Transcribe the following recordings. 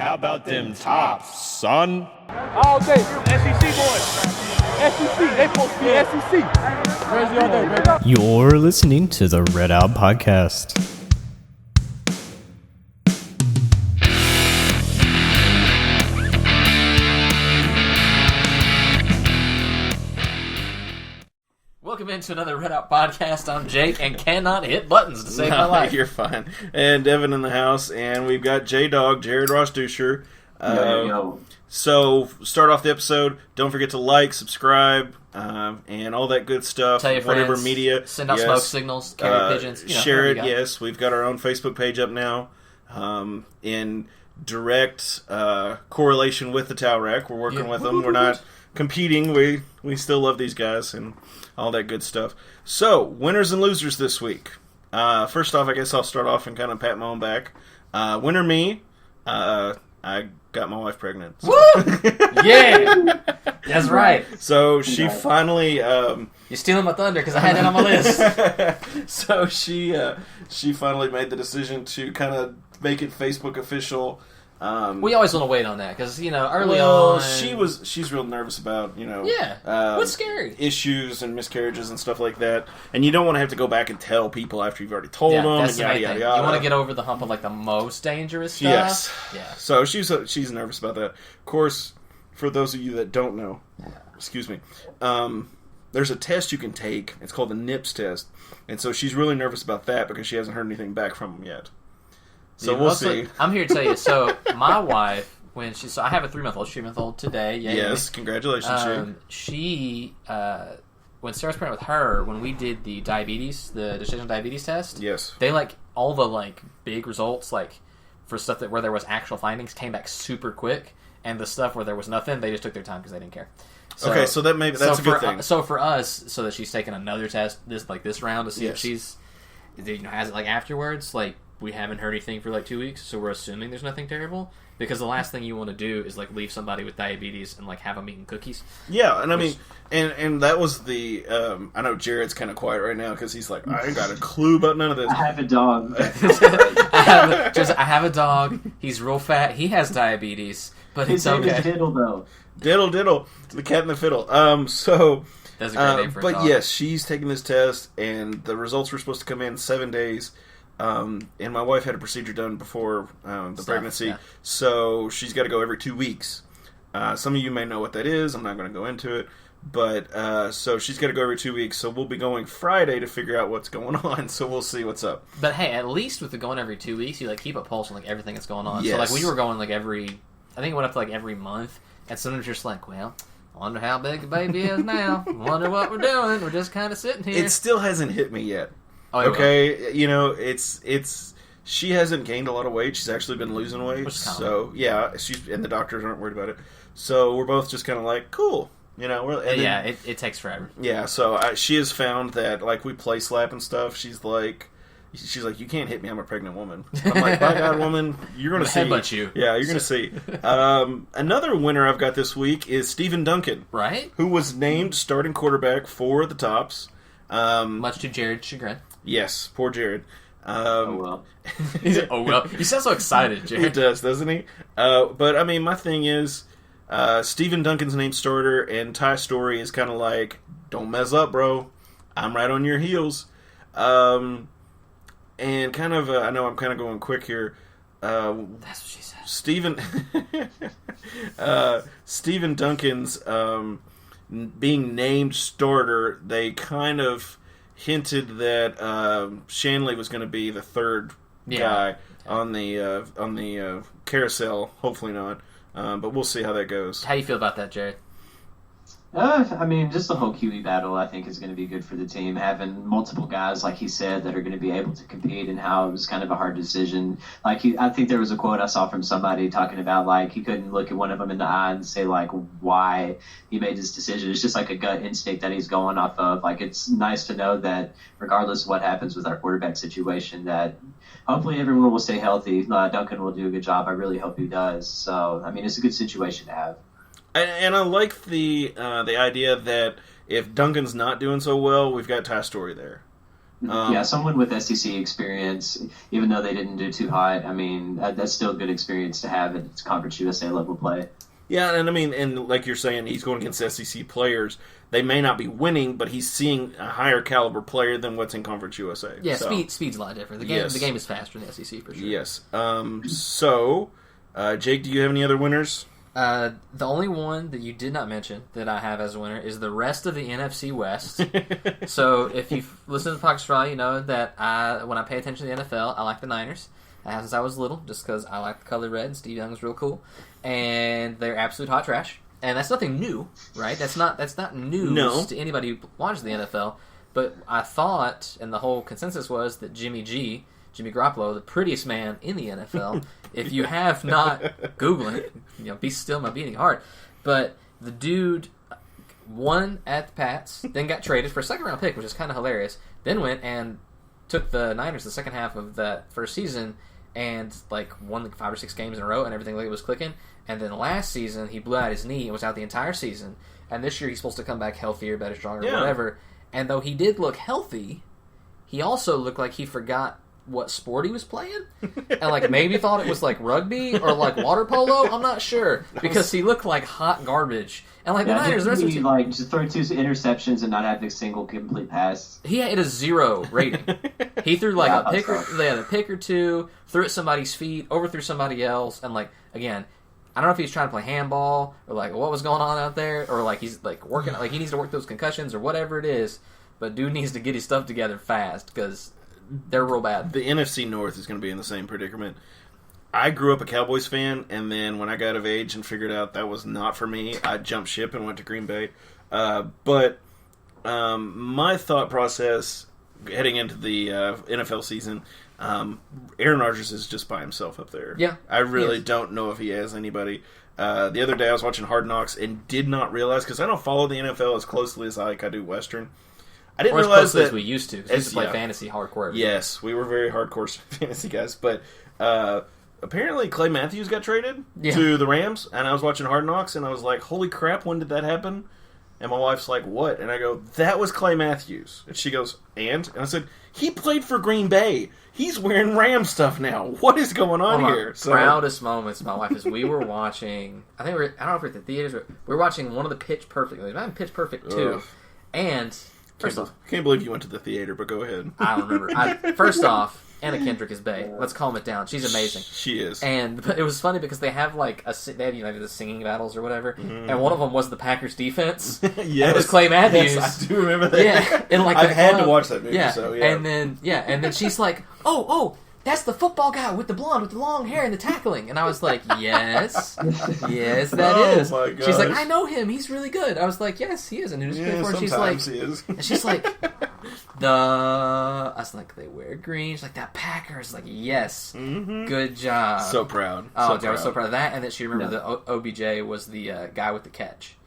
How about them tops, son? All day, SEC boys. SEC, they supposed to be SEC. Crazy all day, baby. You're listening to the RedOUT podcast. Welcome into another RedOUT podcast. I'm Jake and cannot hit buttons to save my life. You're fine. And Devin in the house, and we've got J-Dog, Jared Rosdeutscher. Yo. So, start off the episode. Don't forget to like, subscribe, and all that good stuff. Tell your whatever friends, media. send out smoke signals, carry pigeons. You know, share it, yes. We've got our own Facebook page up now. In direct correlation with the Towel Rack. We're working with them. We're not competing. We still love these guys and all that good stuff. So, winners and losers this week. First off, I guess I'll start off and kind of pat my own back. Winner me. I got my wife pregnant. So. Woo! Yeah! That's right. So she finally... You're stealing my thunder because I had that on my list. So she finally made the decision to kind of make it Facebook official. We always want to wait on that because, early well, on... she's real nervous about, Yeah. What's scary? Issues and miscarriages and stuff like that. And you don't want to have to go back and tell people after you've already told them. That's and the yada, main yada, thing. yada. You want to get over the hump of the most dangerous stuff. Yes. Yeah. So she's nervous about that. Of course, for those of you that don't know, excuse me, there's a test you can take. It's called the NIPS test. And so she's really nervous about that because she hasn't heard anything back from them yet. So we'll see. I'm here to tell you. So my wife, I have a 3-month-old, 3-month-old today. Yay. Yes, congratulations, she, when Sarah's pregnant with her, when we did the gestational diabetes test, yes, they all the big results, for stuff where there was actual findings, came back super quick, and the stuff where there was nothing, they just took their time because they didn't care. So, okay, so that's a good thing. So for us, so that she's taken another test this round to see if she's has it afterwards, we haven't heard anything for 2 weeks, so we're assuming there's nothing terrible. Because the last thing you want to do is leave somebody with diabetes and have them eating cookies. Yeah, and I mean, and that was the. I know Jared's kind of quiet right now because he's like, I ain't got a clue about none of this. I have a dog. I have a dog. He's real fat. He has diabetes, but His name is Diddle though. Diddle, the cat and the fiddle. So. That's a great name for a dog. But yes, she's taking this test, and the results were supposed to come in 7 days. And my wife had a procedure done before the pregnancy, so she's got to go every 2 weeks. Some of you may know what that is. I'm not going to go into it. But, so she's got to go every 2 weeks, so we'll be going Friday to figure out what's going on, so we'll see what's up. But hey, at least with the going every 2 weeks, you keep a pulse on everything that's going on. Yes. So we were going I think it went up to every month, and sometimes you're just well, I wonder how big the baby is now. Wonder what we're doing. We're just kind of sitting here. It still hasn't hit me yet. Oh, okay, it's she hasn't gained a lot of weight. She's actually been losing weight. So yeah, and the doctors aren't worried about it. So we're both just kind of cool, it takes forever. Yeah, so she has found that we play slap and stuff. She's like, you can't hit me. I'm a pregnant woman. I'm like, by God, woman, you're gonna see. Headbutt you. Yeah, you're gonna see. Another winner I've got this week is Stephen Duncan, right? Who was named starting quarterback for the Tops. Much to Jared's chagrin. Yes, poor Jared. Oh well. Oh well. He sounds so excited, Jared. He does, doesn't he? But I mean, my thing is, Stephen Duncan's named starter, and Ty Story is kind of don't mess up, bro. I'm right on your heels. And kind of, I know I'm kind of going quick here. That's what she said. Stephen Duncan's being named starter, they kind of hinted that Shanley was going to be the third guy on the carousel. Hopefully not, but we'll see how that goes. How you feel about that, Jared? I mean, just the whole QB battle, I think, is going to be good for the team. Having multiple guys, like he said, that are going to be able to compete, and how it was kind of a hard decision. I think there was a quote I saw from somebody talking about, he couldn't look at one of them in the eye and say, why he made this decision. It's just a gut instinct that he's going off of. It's nice to know that regardless of what happens with our quarterback situation, that hopefully everyone will stay healthy. Duncan will do a good job. I really hope he does. So, I mean, it's a good situation to have. And I like the idea that if Duncan's not doing so well, we've got Ty Story there. Someone with SEC experience, even though they didn't do too hot, I mean, that's still a good experience to have at Conference USA level play. Yeah, and I mean, and like you're saying, he's going against SEC players. They may not be winning, but he's seeing a higher caliber player than what's in Conference USA. Yeah, speed's a lot different. The game is faster in the SEC for sure. Yes. Jake, do you have any other winners? The only one that you did not mention that I have as a winner is the rest of the NFC West. So if you've listened to the podcast for all, you know that when I pay attention to the NFL, I like the Niners. I have since I was little, just because I like the color red, and Steve Young is real cool. And they're absolute hot trash. And that's nothing new, right? That's not news to anybody who watches the NFL. But I thought, and the whole consensus was, that Jimmy Garoppolo, the prettiest man in the NFL. If you have not Googling it, be still my beating heart. But the dude won at the Pats, then got traded for a second-round pick, which is kind of hilarious. Then went and took the Niners the second half of that first season and won 5 or 6 games in a row, and everything was clicking. And then last season, he blew out his knee and was out the entire season. And this year, he's supposed to come back healthier, better, stronger, whatever. And though he did look healthy, he also looked like he forgot what sport he was playing, and maybe thought it was rugby or water polo. I'm not sure, because he looked like hot garbage. And the Niners, just throw 2 interceptions and not have a single complete pass. He had a 0 rating. He threw a pick or 2, threw at somebody's feet, overthrew somebody else, and again, I don't know if he's trying to play handball or what was going on out there, or he's working, he needs to work those concussions or whatever it is. But dude needs to get his stuff together fast, because they're real bad. The NFC North is going to be in the same predicament. I grew up a Cowboys fan, and then when I got of age and figured out that was not for me, I jumped ship and went to Green Bay. But my thought process heading into the NFL season, Aaron Rodgers is just by himself up there. Yeah, I really don't know if he has anybody. The other day I was watching Hard Knocks and did not realize, because I don't follow the NFL as closely as I do Western. I didn't realize that as we used to. We used to play fantasy hardcore. Yes, we were very hardcore fantasy guys. But apparently Clay Matthews got traded to the Rams, and I was watching Hard Knocks, and I was like, "Holy crap! When did that happen?" And my wife's like, "What?" And I go, "That was Clay Matthews." And she goes, "And?" And I said, "He played for Green Bay. He's wearing Ram stuff now. What is going on here?" Proudest moments, my wife, is we were watching. I don't know if we're at the theaters. But we were watching one of the Pitch Perfect. It might have been Pitch Perfect 2, and. I can't believe you went to the theater, but go ahead. I don't remember. First off, Anna Kendrick is bae. Let's calm it down. She's amazing. She is. But it was funny because they have the singing battles or whatever, and one of them was the Packers defense. Yes, it was Clay Matthews. Yes, I do remember that. Yeah, and I've had to watch that movie. Yeah, so yeah. And then she's like, oh. That's the football guy with the blonde, with the long hair and the tackling. And I was like, yes, that is. My gosh. She's like, I know him. He's really good. I was like, yes, he is. And sometimes he is. And she's like, I was like, they wear green. She's like, that Packers. Like, yes, good job. So proud. I was so proud of that. And then she remembered that OBJ was the guy with the catch.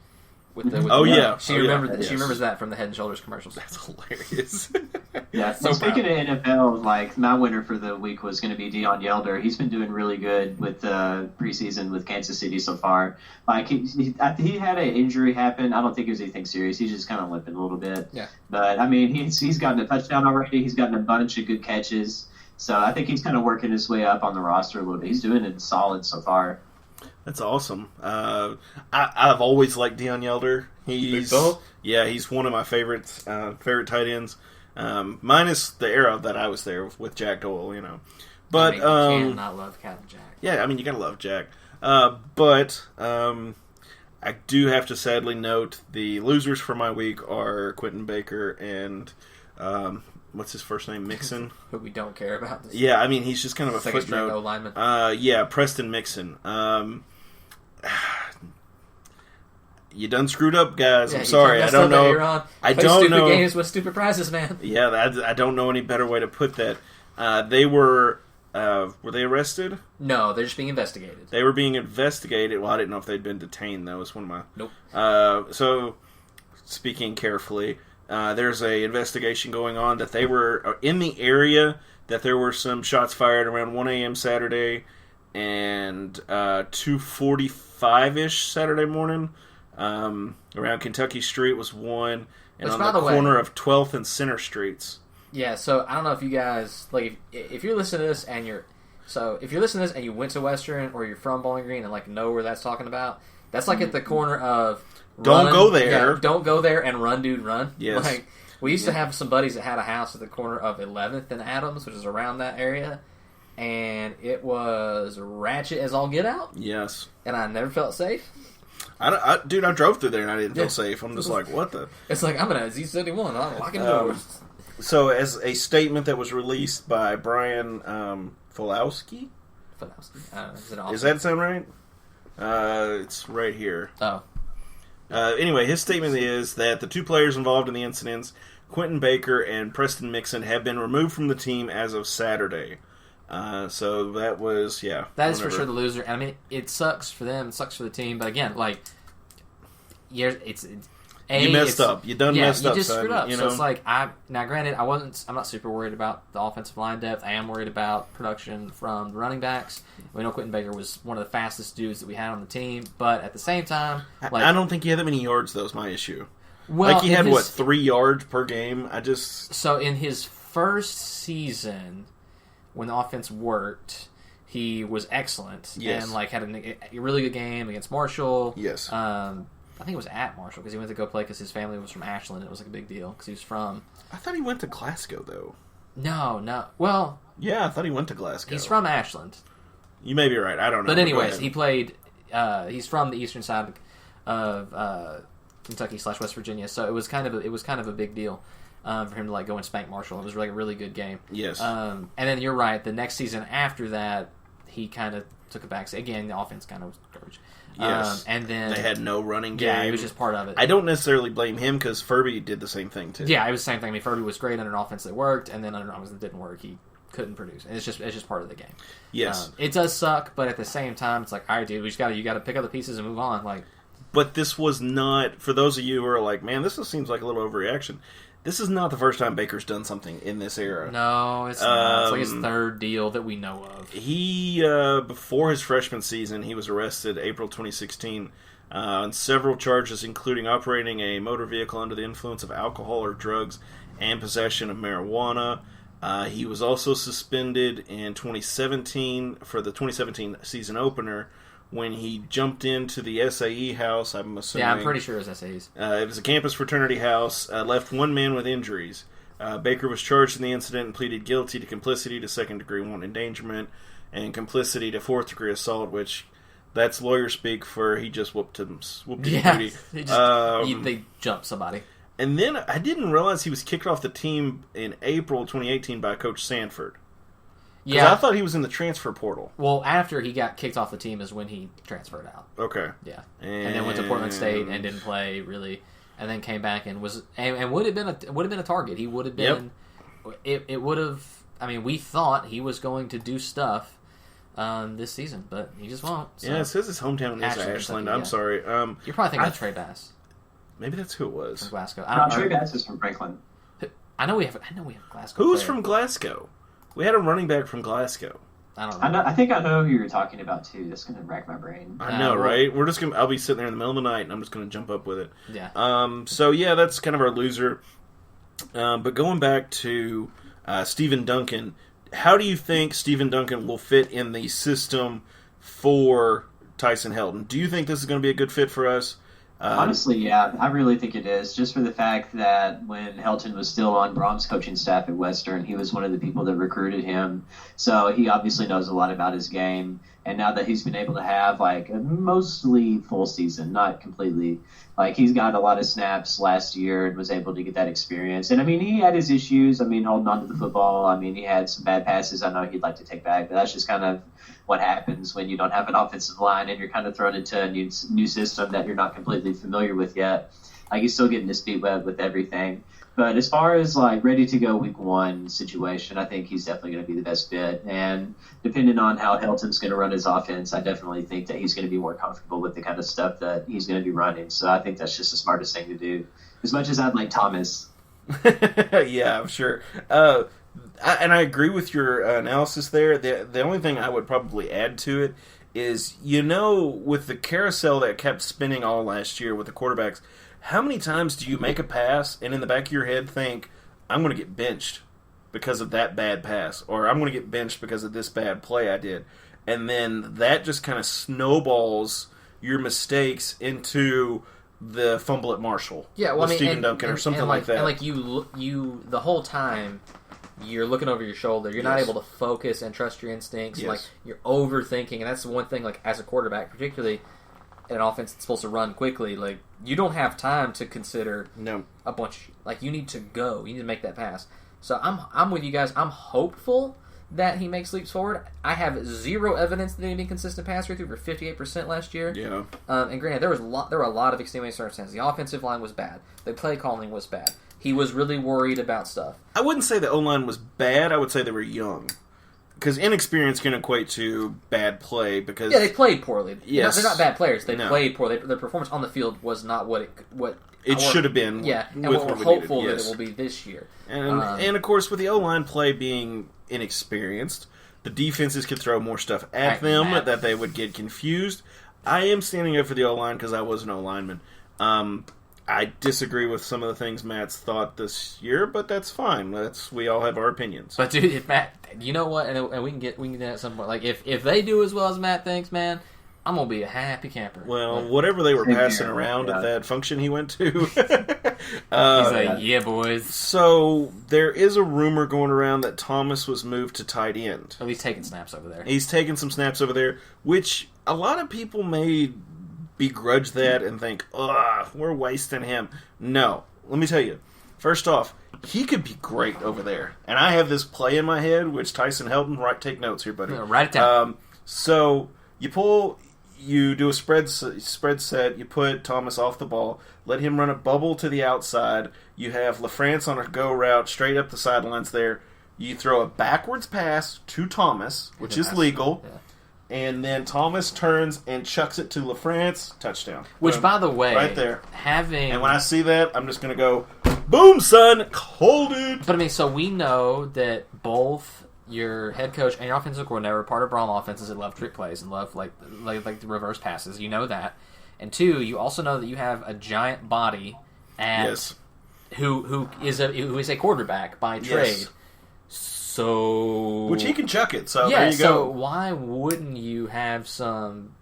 She remembers that from the Head and Shoulders commercials. That's hilarious. Yeah. So speaking of NFL, my winner for the week was going to be Deion Yelder. He's been doing really good with preseason with Kansas City so far. He had an injury happen. I don't think it was anything serious. He's just kind of limping a little bit. Yeah. But I mean, he's gotten a touchdown already. He's gotten a bunch of good catches. So I think he's kind of working his way up on the roster a little bit. He's doing it solid so far. That's awesome. I've always liked Deion Yelder. He's one of my favorite tight ends. Minus the era that I was there with Jack Doyle, But you cannot love Captain Jack. Yeah, I mean you gotta love Jack. But I do have to sadly note the losers for my week are Quentin Baker and what's his first name? Mixon. Who we don't care about. Yeah, I mean he's just kind of a footnote. Preston Mixon. You done screwed up, guys. I'm sorry. I don't know. I don't know. Games with stupid prizes, man. Yeah, I don't know any better way to put that. They were they arrested? No, they're just being investigated. They were being investigated. Well, I didn't know if they'd been detained, though. It's one of my... Nope. So, speaking carefully, there's a investigation going on that they were in the area, that there were some shots fired around 1 a.m. Saturday and 2:45-ish Saturday morning. Around Kentucky Street was one, and on the corner of 12th and Center Streets Yeah, so I don't know if you guys like if you're listening to this and if you're listening to this and you went to Western or you're from Bowling Green and like know where that's talking about, that's like at the corner of Don't go there. Yeah, don't go there and run, dude, run. Yes. Like we used to have some buddies that had a house at the corner of 11th and Adams, which is around that area, and it was ratchet as all get out. Yes. And I never felt safe. Dude, I drove through there and I didn't feel safe. I'm just like, what the? It's like I'm in a Z71. I'm locking doors. So, as a statement that was released by Brian Fulowski, does that sound right? It's right here. Oh. Anyway, his statement is that the 2 players involved in the incidents, Quentin Baker and Preston Mixon, have been removed from the team as of Saturday. So that was, yeah. That is for sure the loser. And I mean, it sucks for them. It sucks for the team. But again, like, you messed up. You done messed up, you just son, screwed up. you So know? it's like, now granted, I'm not super worried about the offensive line depth. I am worried about production from the running backs. We know Quentin Baker was one of the fastest dudes that we had on the team. But at the same time, like, I don't think he had that many yards, though, is my issue. Well, like, he had, 3 yards per game? So in his first season, when the offense worked, he was excellent. Yes. And like had a really good game against Marshall. Yes. I think it was at Marshall because he went to go play because his family was from Ashland. It was like a big deal because he was from... I thought he went to Glasgow, though. No. Well... Yeah, I thought he went to Glasgow. He's from Ashland. You may be right. I don't know. But anyways, he played... he's from the eastern side of Kentucky/West Virginia, so it was kind of a big deal for him to like go and spank Marshall. It was like a really good game. Yes. And then you're right. The next season after that, he kind of took a back. Again, the offense kind of was garbage. Yes. And then they had no running game. Yeah, it was just part of it. I don't necessarily blame him because Furby did the same thing too. Yeah, it was the same thing. I mean, Furby was great under an offense that worked, and then under an offense that didn't work, he couldn't produce. And it's just part of the game. Yes. It does suck, but at the same time, it's like, all right, dude, you got to pick up the pieces and move on. Like, but this was not, for those of you who are like, man, this just seems like a little overreaction. This is not the first time Baker's done something in this era. No, it's not. It's like his third deal that we know of. He, before his freshman season, he was arrested April 2016 on several charges, including operating a motor vehicle under the influence of alcohol or drugs and possession of marijuana. He was also suspended in 2017 for the 2017 season opener when he jumped into the SAE house, I'm assuming. Yeah, I'm pretty sure it was SAE's. It was a campus fraternity house, left one man with injuries. Baker was charged in the incident and pleaded guilty to complicity to second-degree wanton endangerment and complicity to fourth-degree assault, which that's lawyer speak for he just whooped his booty. They jumped somebody. And then I didn't realize he was kicked off the team in April 2018 by Coach Sanford. Yeah, I thought he was in the transfer portal. Well, after he got kicked off the team is when he transferred out. Okay. Yeah, and then went to Portland State and didn't play really, and then came back and was and would have been a target. He would have been. Yep. It would have. I mean, we thought he was going to do stuff this season, but he just won't. So. Yeah, it says his hometown is Ashland. I'm sorry. You're probably thinking of Trey Bass. Maybe that's who it was. From Glasgow. Trey Bass is from Franklin. I know we have Glasgow. Who's from Glasgow? We had a running back from Glasgow. I don't know. I think I know who you're talking about too. That's gonna rack my brain. I know, right? I'll be sitting there in the middle of the night and I'm just gonna jump up with it. Yeah. So yeah, that's kind of our loser. But going back to Stephen Duncan, how do you think Stephen Duncan will fit in the system for Tyson Helton? Do you think this is going to be a good fit for us? Honestly, yeah, I really think it is, just for the fact that when Helton was still on Brom's coaching staff at Western, he was one of the people that recruited him. So he obviously knows a lot about his game. And now that he's been able to have like a mostly full season, not completely, like he's got a lot of snaps last year and was able to get that experience. And I mean, he had his issues. I mean, holding on to the football. I mean, he had some bad passes I know he'd like to take back, but that's just kind of what happens when you don't have an offensive line and you're kind of thrown into a new system that you're not completely familiar with yet. Like he's still getting his feet wet with everything. But as far as like ready to go week one situation, I think he's definitely going to be the best fit. And depending on how Helton's going to run his offense, I definitely think that he's going to be more comfortable with the kind of stuff that he's going to be running. So I think that's just the smartest thing to do. As much as I'd like Thomas. Yeah, I'm sure. And I agree with your analysis there. The only thing I would probably add to it is, with the carousel that kept spinning all last year with the quarterbacks, how many times do you make a pass and in the back of your head think, I'm going to get benched because of that bad pass, or I'm going to get benched because of this bad play I did. And then that just kind of snowballs your mistakes into the fumble at Marshall. Yeah, well, with Stephen Duncan or something like that. And like you the whole time you're looking over your shoulder. You're not able to focus and trust your instincts. Like you're overthinking, and that's one thing. Like as a quarterback, particularly in an offense that's supposed to run quickly, like you don't have time to consider a bunch. Like you need to go. You need to make that pass. So I'm with you guys. I'm hopeful that he makes leaps forward. I have zero evidence that he'd be consistent passer through for 58% last year. Yeah. And granted, there were a lot of extenuating circumstances. The offensive line was bad. The play calling was bad. He was really worried about stuff. I wouldn't say the O-line was bad. I would say they were young. Because inexperience can equate to bad play. Because they played poorly. Yes. They're not bad players. They played poorly. Their performance on the field was not what it should have been. Yeah, and what we're hopeful that it will be this year. And of course, with the O-line play being inexperienced, the defenses could throw more stuff at them that they would get confused. I am standing up for the O-line because I was an O-lineman. I disagree with some of the things Matt's thought this year, but that's fine. We all have our opinions. But dude, if Matt, you know what, and we can get that at some point. Like if they do as well as Matt thinks, man, I'm gonna be a happy camper. Well, whatever they were passing around at that function he went to. He's like, yeah, boys. So there is a rumor going around that Thomas was moved to tight end. Oh, he's taking snaps over there. He's taking some snaps over there, which a lot of people may begrudge that and think, ugh, we're wasting him. No. Let me tell you. First off, he could be great over there. And I have this play in my head, which Tyson helped him take notes here, buddy. Write it down. So you do a spread set, you put Thomas off the ball, let him run a bubble to the outside, you have LaFrance on a go route straight up the sidelines there, you throw a backwards pass to Thomas, which is legal, and then Thomas turns and chucks it to LaFrance, touchdown. Which, boom. by the way, right there. And when I see that, I'm just going to go, boom, son, hold it. But I mean, so we know that both your head coach and your offensive coordinator are part of Brawl offenses that love trick plays and love like the reverse passes. You know that. And two, you also know that you have a giant body who is a quarterback by trade. Yes. So which he can chuck it. So there you go. So why wouldn't you have some,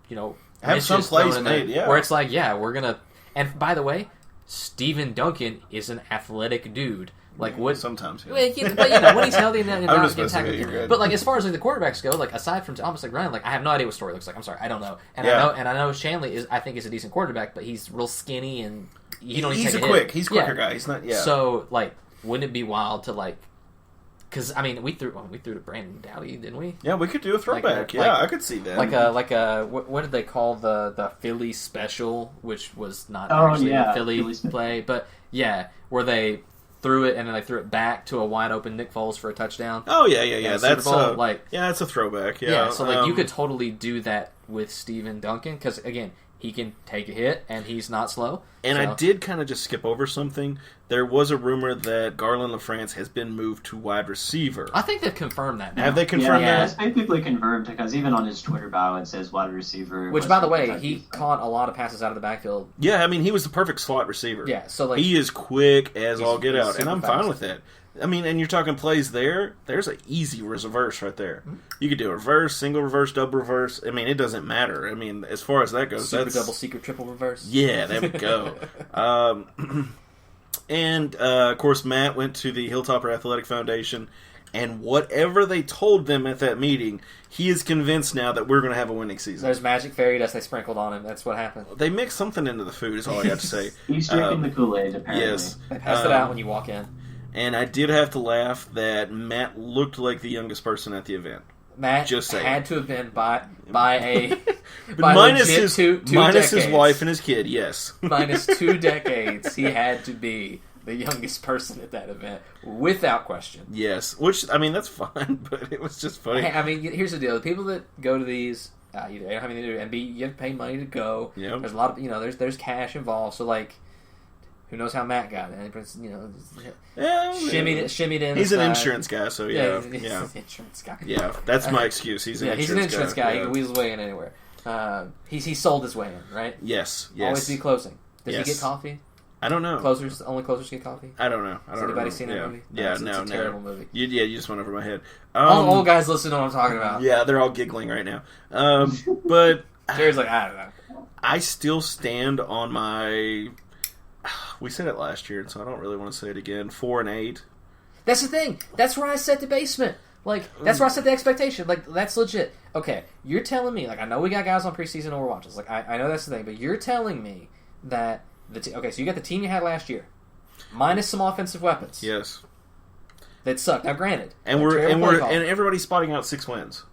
have some plays made, where it's like, we're gonna. And by the way, Stephen Duncan is an athletic dude. Like what? Sometimes, but when he's healthy and not getting tackled. But like as far as like the quarterbacks go, like aside from Thomas like Ryan, like I have no idea what Story looks like. I'm sorry, I don't know. And I know Shanley I think is a decent quarterback, but he's real skinny and he's a quicker guy. He's not. Yeah. So like, wouldn't it be wild to like? Because I mean, we threw to Brandon Dowdy, didn't we? Yeah, we could do a throwback. I could see that. Like a what did they call the Philly special, which was not actually a Philly play, but where they threw it and then they threw it back to a wide open Nick Foles for a touchdown. Oh yeah. That's that's a throwback. Yeah. So like you could totally do that with Stephen Duncan because again he can take a hit and he's not slow. And I did kind of just skip over something. There was a rumor that Garland LaFrance has been moved to wide receiver. I think they've confirmed that now. Have they confirmed that? Yeah, it's basically confirmed because even on his Twitter bio it says wide receiver. Which, by the way, he caught a lot of passes out of the backfield. Yeah, I mean, he was the perfect slot receiver. Yeah, so like... He is quick as all get out, and I'm fine with that. I mean, and you're talking plays there, there's an easy reverse right there. Mm-hmm. You could do a reverse, single reverse, double reverse. I mean, it doesn't matter. I mean, as far as that goes, Super double, secret, triple reverse. Yeah, there we go. And, of course, Matt went to the Hilltopper Athletic Foundation, and whatever they told them at that meeting, he is convinced now that we're going to have a winning season. There's magic fairy dust they sprinkled on him. That's what happened. They mixed something into the food, is all I have to say. He's drinking the Kool-Aid, apparently. Yes. They passed it out when you walk in. And I did have to laugh that Matt looked like the youngest person at the event. Matt just saying. Had to have been by a minus two his wife and his kid. Yes, minus 2 decades. He had to be the youngest person at that event, without question. Yes, which I mean that's fine, but it was just funny. I mean, here's the deal: the people that go to these, either they don't have anything to do, and B, you have to pay money to go. Yep. There's a lot of there's cash involved, so like. Who knows how Matt got it? Shimmied in. He's an insurance guy, so yeah. He's an insurance guy. Yeah, that's my excuse. He's an insurance guy. He can weasel his way in anywhere. He sold his way in, right? Yes. Always be closing. Does he get coffee? I don't know. Only closers get coffee. I don't know. Has anybody seen that movie? Yeah, It's a terrible movie. You just went over my head. All the old guys listen to what I'm talking about. Yeah, they're all giggling right now. But Jerry's like, I don't know. I still stand on my. We said it last year, so I don't really want to say it again. 4-8. That's the thing. That's where I set the basement. Like, that's where I set the expectation. Like, that's legit. Okay, you're telling me, like, I know we got guys on preseason Overwatches. Like, I know that's the thing, but you're telling me that okay, so you got the team you had last year, minus some offensive weapons. Yes. That sucked. Now, granted, and everybody's spotting out 6 wins.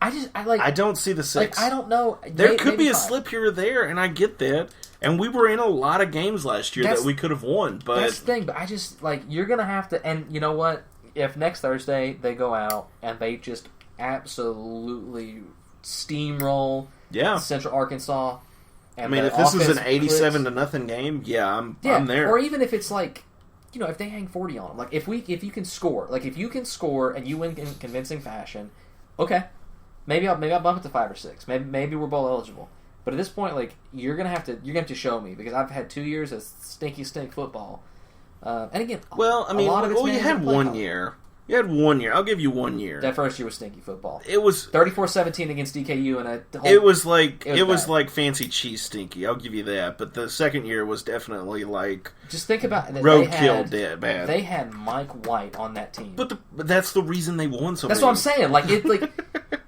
I don't see the 6. Like, I don't know. There could be a slip here or there, and I get that. And we were in a lot of games last year that we could have won. But that's the thing. But I just, like, you're going to have to... And you know what? If next Thursday they go out and they just absolutely steamroll Central Arkansas... And if this is an 87-0 game, I'm there. Or even if it's like... if they hang 40 on them. Like, if you can score. Like, if you can score and you win in convincing fashion, okay. Maybe I'll bump it to 5 or 6. Maybe we're bowl eligible. But at this point, like, you're gonna have to show me, because I've had 2 years of stinky football. And again, a lot of it's you had 1 year. You had 1 year. I'll give you 1 year. That first year was stinky football. It was 34-17 against DKU, and it was like fancy cheese stinky. I'll give you that. But the second year was definitely like just think about roadkill dead bad. They had Mike White on that team. But that's the reason they won so. That's what I'm saying. Like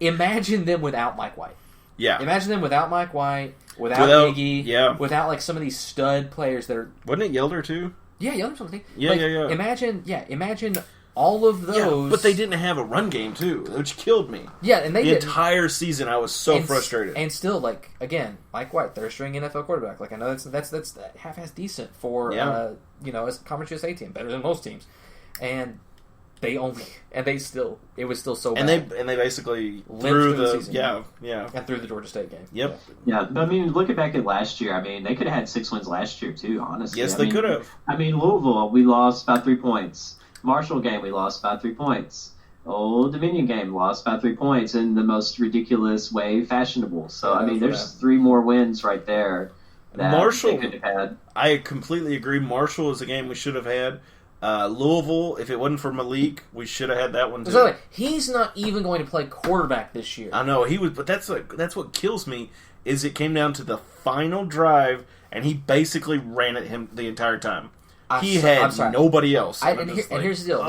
imagine them without Mike White. Yeah. Imagine them without Mike White, without Iggy, without like some of these stud players that are. Wasn't it Yelder too? Yeah, Yelder's on the team. Yeah, yeah. Imagine all of those. Yeah, but they didn't have a run game too, which killed me. Yeah, and the entire season I was so frustrated. And still, like, again, Mike White, third string NFL quarterback. Like, I know that's half-ass decent for as a Conference USA team, better than most teams. And it was still so bad. And they basically threw the season. And through the Georgia State game. Yep. Yeah, but looking back at last year, they could have had 6 wins last year too. Honestly, yes, they could have. Louisville, we lost by 3 points. Marshall game, we lost by 3 points. Old Dominion game, lost by 3 points in the most ridiculous way fashionable. So there's 3 more wins right there that Marshall they could have had. I completely agree. Marshall is a game we should have had. Louisville, if it wasn't for Malik, we should have had that one too. So he's not even going to play quarterback this year. I know he was, but that's what kills me. Is it came down to the final drive, and he basically ran at him the entire time. He had nobody else. And here's the deal,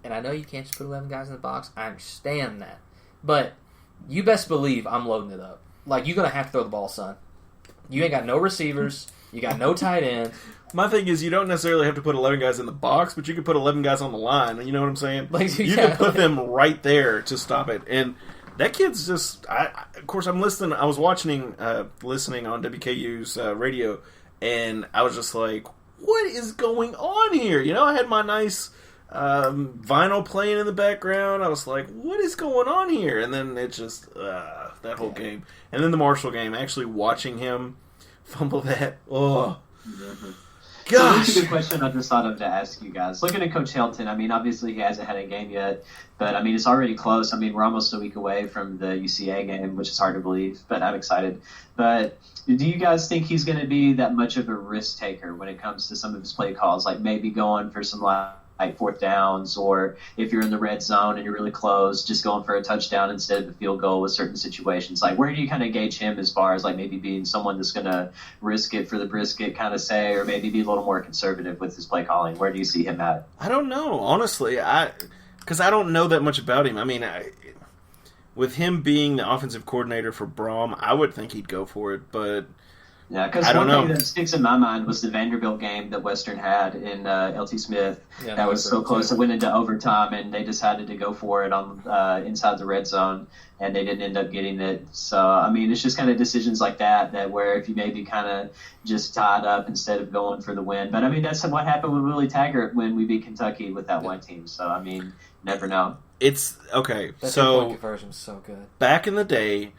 and I know you can't just put 11 guys in the box. I understand that, but you best believe I'm loading it up. Like, you're gonna have to throw the ball, son. You ain't got no receivers. You got no tight end. My thing is, you don't necessarily have to put 11 guys in the box, but you can put 11 guys on the line. You know what I'm saying? You can put them right there to stop it. And that kid's just. Of course, I'm listening. I was listening on WKU's radio, and I was just like, "What is going on here?" I had my nice vinyl playing in the background. I was like, "What is going on here?" And then it just that whole game, and then the Marshall game. Actually, watching him fumble that. Oh. Mm-hmm. Gosh. So that's a good question I just thought of to ask you guys. Looking at Coach Hilton, obviously he hasn't had a game yet, but it's already close. We're almost a week away from the UCA game, which is hard to believe, but I'm excited. But do you guys think he's going to be that much of a risk taker when it comes to some of his play calls, like maybe going for some like fourth downs, or if you're in the red zone and you're really close, just going for a touchdown instead of a field goal with certain situations? Like, where do you kind of gauge him as far as like maybe being someone that's going to risk it for the brisket kind of say, or maybe be a little more conservative with his play calling? Where do you see him at? I don't know, honestly. Because I don't know that much about him. With him being the offensive coordinator for Braum, I would think he'd go for it, but yeah, because one thing that sticks in my mind was the Vanderbilt game that Western had in LT Smith. Yeah, that was so close. It went into overtime, and they decided to go for it on inside the red zone, and they didn't end up getting it. So, it's just kind of decisions like that where if you maybe kind of just tied up instead of going for the win. But, that's what happened with Willie Taggart when we beat Kentucky with that one team. So, never know. It's okay. That so conversion was so good. Back in the day,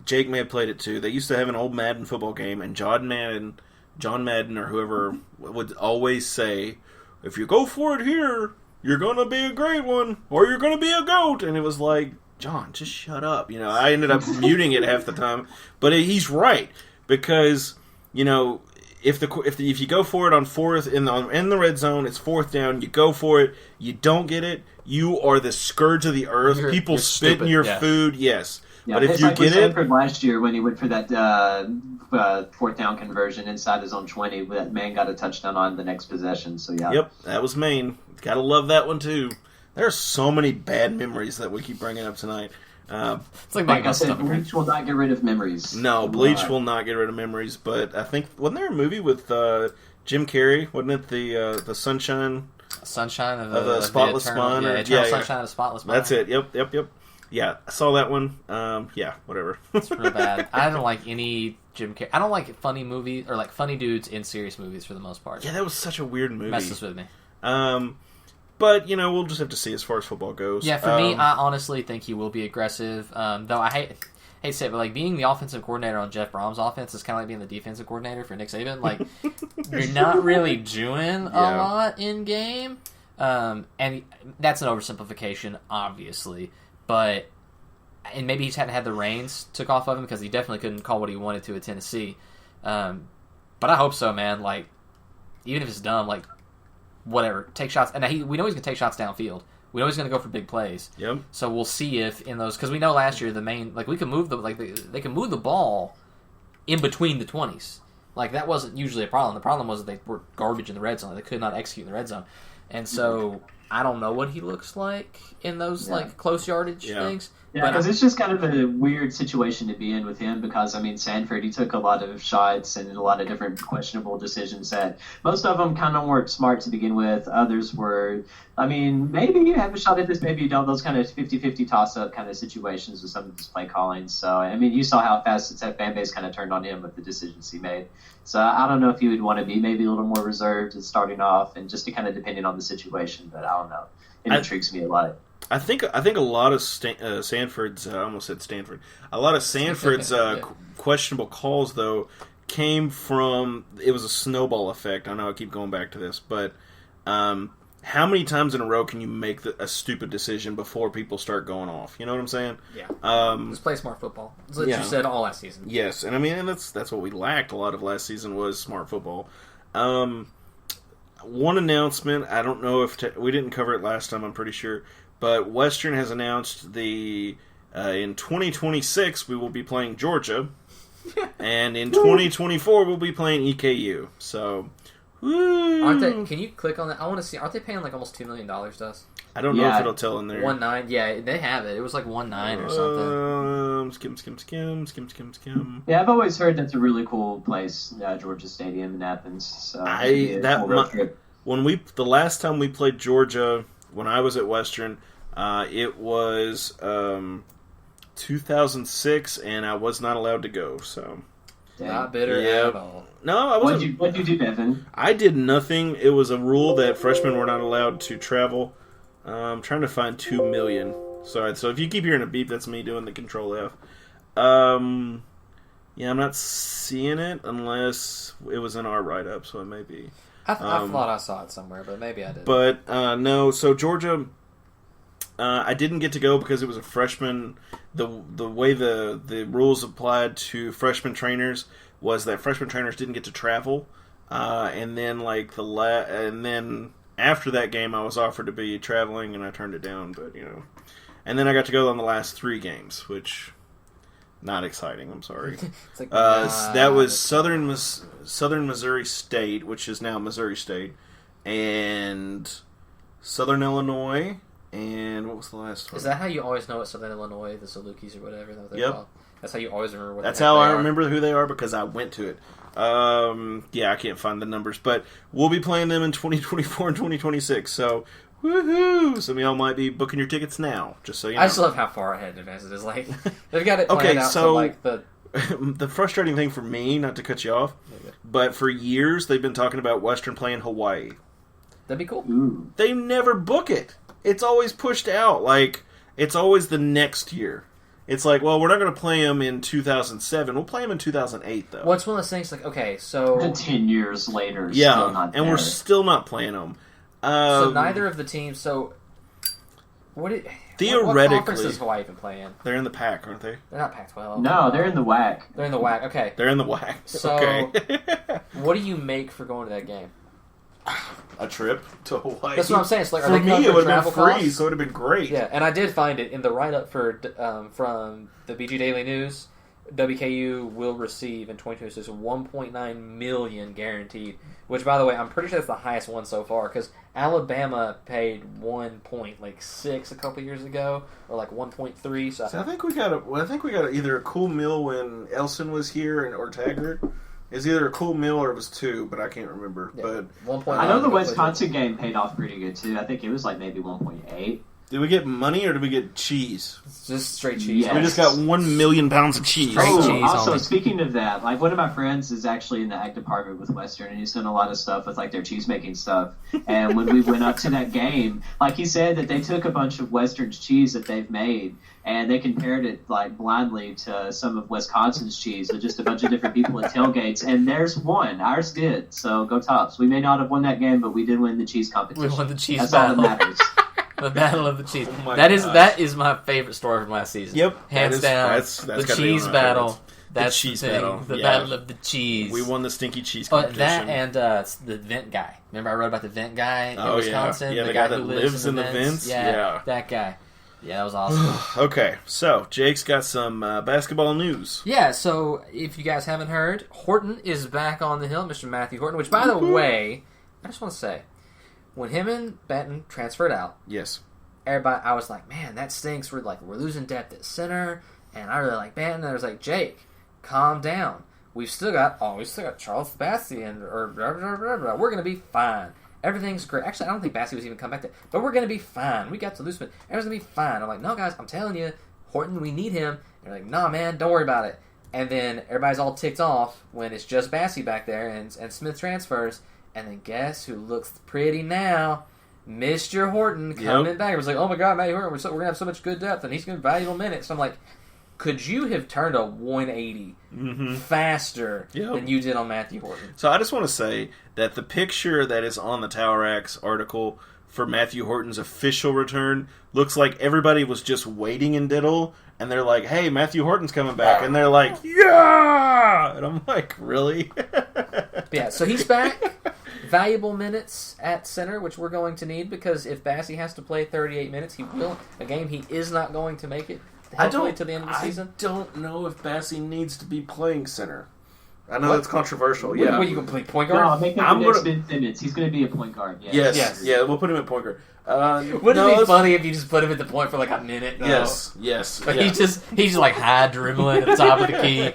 Jake may have played it too. They used to have an old Madden football game, and John Madden or whoever would always say, if you go for it here, you're going to be a great one, or you're going to be a GOAT. And it was like, John, just shut up. I ended up muting it half the time. But he's right, because, if if you go for it on fourth in the red zone, it's fourth down. You go for it. You don't get it. You are the scourge of the earth. People spit in your food. Yes. Yeah, but if you like get Stanford last year when he went for that fourth down conversion inside his own 20, that man got a touchdown on the next possession. So yeah. Yep, that was Maine. Gotta love that one too. There are so many bad memories that we keep bringing up tonight. It's like I said, Bleach will not get rid of memories. No, Bleach will not get rid of memories. But I think wasn't there a movie with Jim Carrey? Wasn't it the Sunshine? Sunshine of the Spotless Mind? Eternal Sunshine of the Spotless Mind. That's it. Yep. Yeah, I saw that one. Yeah, whatever. It's real bad. I don't like any Jim Carrey. I don't like funny movies or like funny dudes in serious movies for the most part. Yeah, that was such a weird movie. Messes with me. But we'll just have to see as far as football goes. Yeah, for me, I honestly think he will be aggressive. Though I hate to say it, but like being the offensive coordinator on Jeff Brom's offense is kind of like being the defensive coordinator for Nick Saban. Like you're not really doing a lot in game, and that's an oversimplification, obviously. But and maybe he just hadn't had the reins took off of him because he definitely couldn't call what he wanted to at Tennessee. But I hope so, man. Like even if it's dumb, like whatever, take shots. And we know he's gonna take shots downfield. We know he's gonna go for big plays. Yep. So we'll see if in those because we know last year the main we can move they can move the ball in between the 20s. Like that wasn't usually a problem. The problem was that they were garbage in the red zone. They could not execute in the red zone, and so. I don't know what he looks like in those like close yardage things. Yeah, because it's just kind of a weird situation to be in with him because, I mean, Sanford, he took a lot of shots and a lot of different questionable decisions that most of them kind of weren't smart to begin with. Others were, I mean, maybe you have a shot at this, maybe you don't. Those kind of 50-50 toss-up kind of situations with some of his play calling. So, I mean, you saw how fast that fan base kind of turned on him with the decisions he made. So I don't know if you would want to be maybe a little more reserved and starting off and just to kind of depending on the situation, but I don't know. It intrigues me a lot. I think a lot of Sanford's I almost said Stanford. A lot of Sanford's questionable calls though came from it was a snowball effect. I know I keep going back to this, but how many times in a row can you make a stupid decision before people start going off? You know what I'm saying? Yeah. Let's play smart football. That's what you said all last season. Yes, and I mean that's what we lacked a lot of last season was smart football. One announcement, I don't know if we didn't cover it last time, I'm pretty sure, but Western has announced in 2026 we will be playing Georgia, and in 2024 we'll be playing EKU. So, woo! Can you click on that? I want to see. Aren't they paying like almost $2 million to us? I don't know if it'll tell in there. 1.9. Yeah, they have it. It was like 1.9 or something. Skim. Yeah, I've always heard that's a really cool place, Georgia Stadium in Athens. So the last time we played Georgia when I was at Western, it was 2006, and I was not allowed to go. So. Not bitter at all. No, I wasn't. What'd you do, Devin? I did nothing. It was a rule that freshmen were not allowed to travel. I'm trying to find 2 million. Sorry, so if you keep hearing a beep, that's me doing the Control F. Yeah, I'm not seeing it unless it was in our write-up, so it may be. I thought I saw it somewhere, but maybe I didn't. But, no, so Georgia, I didn't get to go because it was a freshman. The way the rules applied to freshman trainers was that freshman trainers didn't get to travel. And then, after that game, I was offered to be traveling, and I turned it down. But and then I got to go on the last 3 games, which not exciting. I'm sorry. That was Southern Missouri State, which is now Missouri State, and Southern Illinois. And what was the last one? Is that how you always know what Southern Illinois, the Salukis or whatever? Yep. That's how you always remember what That's how I remember who they are because I went to it. Yeah, I can't find the numbers, but we'll be playing them in 2024 and 2026. So, woohoo! Some of y'all might be booking your tickets now, just so you know. I just love how far ahead in advance it is. Like they've got it planned out to like the. The frustrating thing for me, not to cut you off, but for years they've been talking about Western playing Hawaii. That'd be cool. Ooh. They never book it. It's always pushed out. Like it's always the next year. It's like, well, we're not going to play them in 2007. We'll play them in 2008, though. Well, it's one of those things like, okay, so 10 years later, yeah, still not there. And we're still not playing them. So neither of the teams. So Theoretically, what conference does Hawaii even play in? They're in the Pac, aren't they? They're not Pac-12. No, they're in the WAC. They're in the WAC. Okay. They're in the WAC. So, okay. what do you make for going to that game? A trip to Hawaii. That's what I'm saying. It's like, for me, it would have been free, costs? so it would have been great. Yeah, and I did find it in the write-up for from the BG Daily News. WKU will receive in 2026 $1.9 million guaranteed, which, by the way, I'm pretty sure that's the highest one so far, because Alabama paid 1.6 a couple years ago, or like 1.3. So I think we got either a cool meal when Elson was here or Taggart. It's either a cool meal or it was 2, but I can't remember. Yeah, but 1.9. I know the Wisconsin game paid off pretty good too. I think it was like maybe 1.8. Did we get money or did we get cheese? It's just straight cheese. Yes. We just got 1 million pounds of cheese. Cheese also, only. speaking of that, like one of my friends is actually in the ag department with Western, and he's done a lot of stuff with like their cheese making stuff. And when we went up to that game, like he said that they took a bunch of Western's cheese that they've made, and they compared it like blindly to some of Wisconsin's cheese with just a bunch of different people at tailgates. And there's one. Ours did. So go Tops. We may not have won that game, but we did win the cheese competition. We won the cheese That's battle. all that matters. The Battle of the Cheese. Oh that is my favorite story from last season. Yep. Hands down. That's the gotta be cheese one of my battle. favorites. That's the cheese the thing. battle. The Yeah. Battle of the Cheese. We won the stinky cheese competition. That and the vent guy. Remember I wrote about the vent guy in Wisconsin? Yeah, the guy who that lives in the vents? Yeah, that guy. Yeah, that was awesome. Okay, so Jake's got some basketball news. Yeah, so if you guys haven't heard, Horton is back on the hill, Mr. Matthew Horton, which, by the way, I just want to say, when him and Benton transferred out, Yes. everybody, I was like, man, that stinks. We're losing depth at center, and I really like Benton. And I was like, Jake, calm down. We've still got Charles Bastian, or blah, blah, blah, blah. We're gonna be fine. Everything's great. Actually, I don't think Bassie was even come back there, but we're gonna be fine. We got to lose, but everything's gonna be fine. I'm like, no, guys, I'm telling you, Horton, we need him. And they're like, nah, man, don't worry about it. And then everybody's all ticked off when it's just Bassie back there, and Smith transfers, and then guess who looks pretty now? Mr. Horton coming back. It was like, oh my God, Matty Horton, we're going to have so much good depth, and he's going to be valuable minutes. So I'm like, could you have turned a 180 faster than you did on Matthew Horton? So I just want to say that the picture that is on the Towel Rack's article for Matthew Horton's official return looks like everybody was just waiting in Diddle, and they're like, hey, Matthew Horton's coming back. And they're like, yeah! And I'm like, really? Yeah, so he's back. Valuable minutes at center, which we're going to need, because if Bassie has to play 38 minutes, he will. A game he is not going to make it. Hopefully to the end of the season. I don't know if Bassie needs to be playing center. I know that's controversial. What Yeah. are you going to play point guard? No, make him the next Ben Simmons. He's going to be a point guard. Yes. Yeah, we'll put him at point guard. Wouldn't it be funny if you just put him at the point for like a minute? No. Yes. But he's just like high dribbling at the top of the key.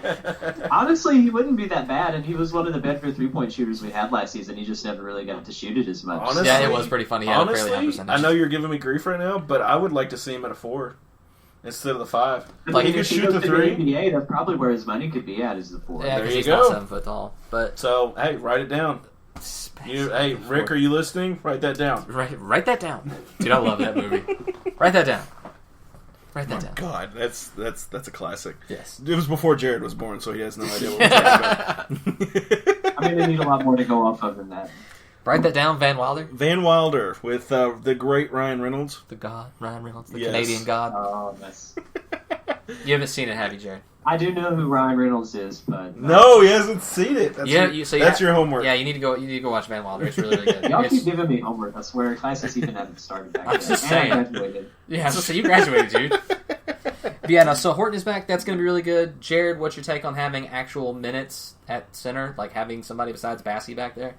Honestly, he wouldn't be that bad, and he was one of the better three-point shooters we had last season. He just never really got to shoot it as much. Honestly, yeah, it was pretty funny. He had a fairly high percentage. I know you're giving me grief right now, but I would like to see him at a 4 instead of the 5. Like, he could shoot the 3. NBA, that's probably where his money could be at, is the 4. Yeah, There because you he's go. not 7 foot tall. But So, hey, write it down. Hey, Rick, are you listening? Write that down. Write that down, dude. I love that movie. Write that down. Write that down. God, that's a classic. Yes. It was before Jared was born, so he has no idea what we're talking about. I mean, they need a lot more to go off of than that. Write that down, Van Wilder. Van Wilder with the great Ryan Reynolds. The God, Ryan Reynolds, the Yes. Canadian God. Oh, that's... You haven't seen it, have you, Jared? I do know who Ryan Reynolds is, but... No, he hasn't seen it. That's That's your homework. Yeah, you need to go watch Van Wilder. It's really, really good. Y'all keep giving me homework. I swear, classes even haven't started back I'm yet. just And saying. I graduated. Yeah, so you graduated, dude. But yeah, no, so Horton is back. That's going to be really good. Jared, what's your take on having actual minutes at center? Like having somebody besides Bassie back there?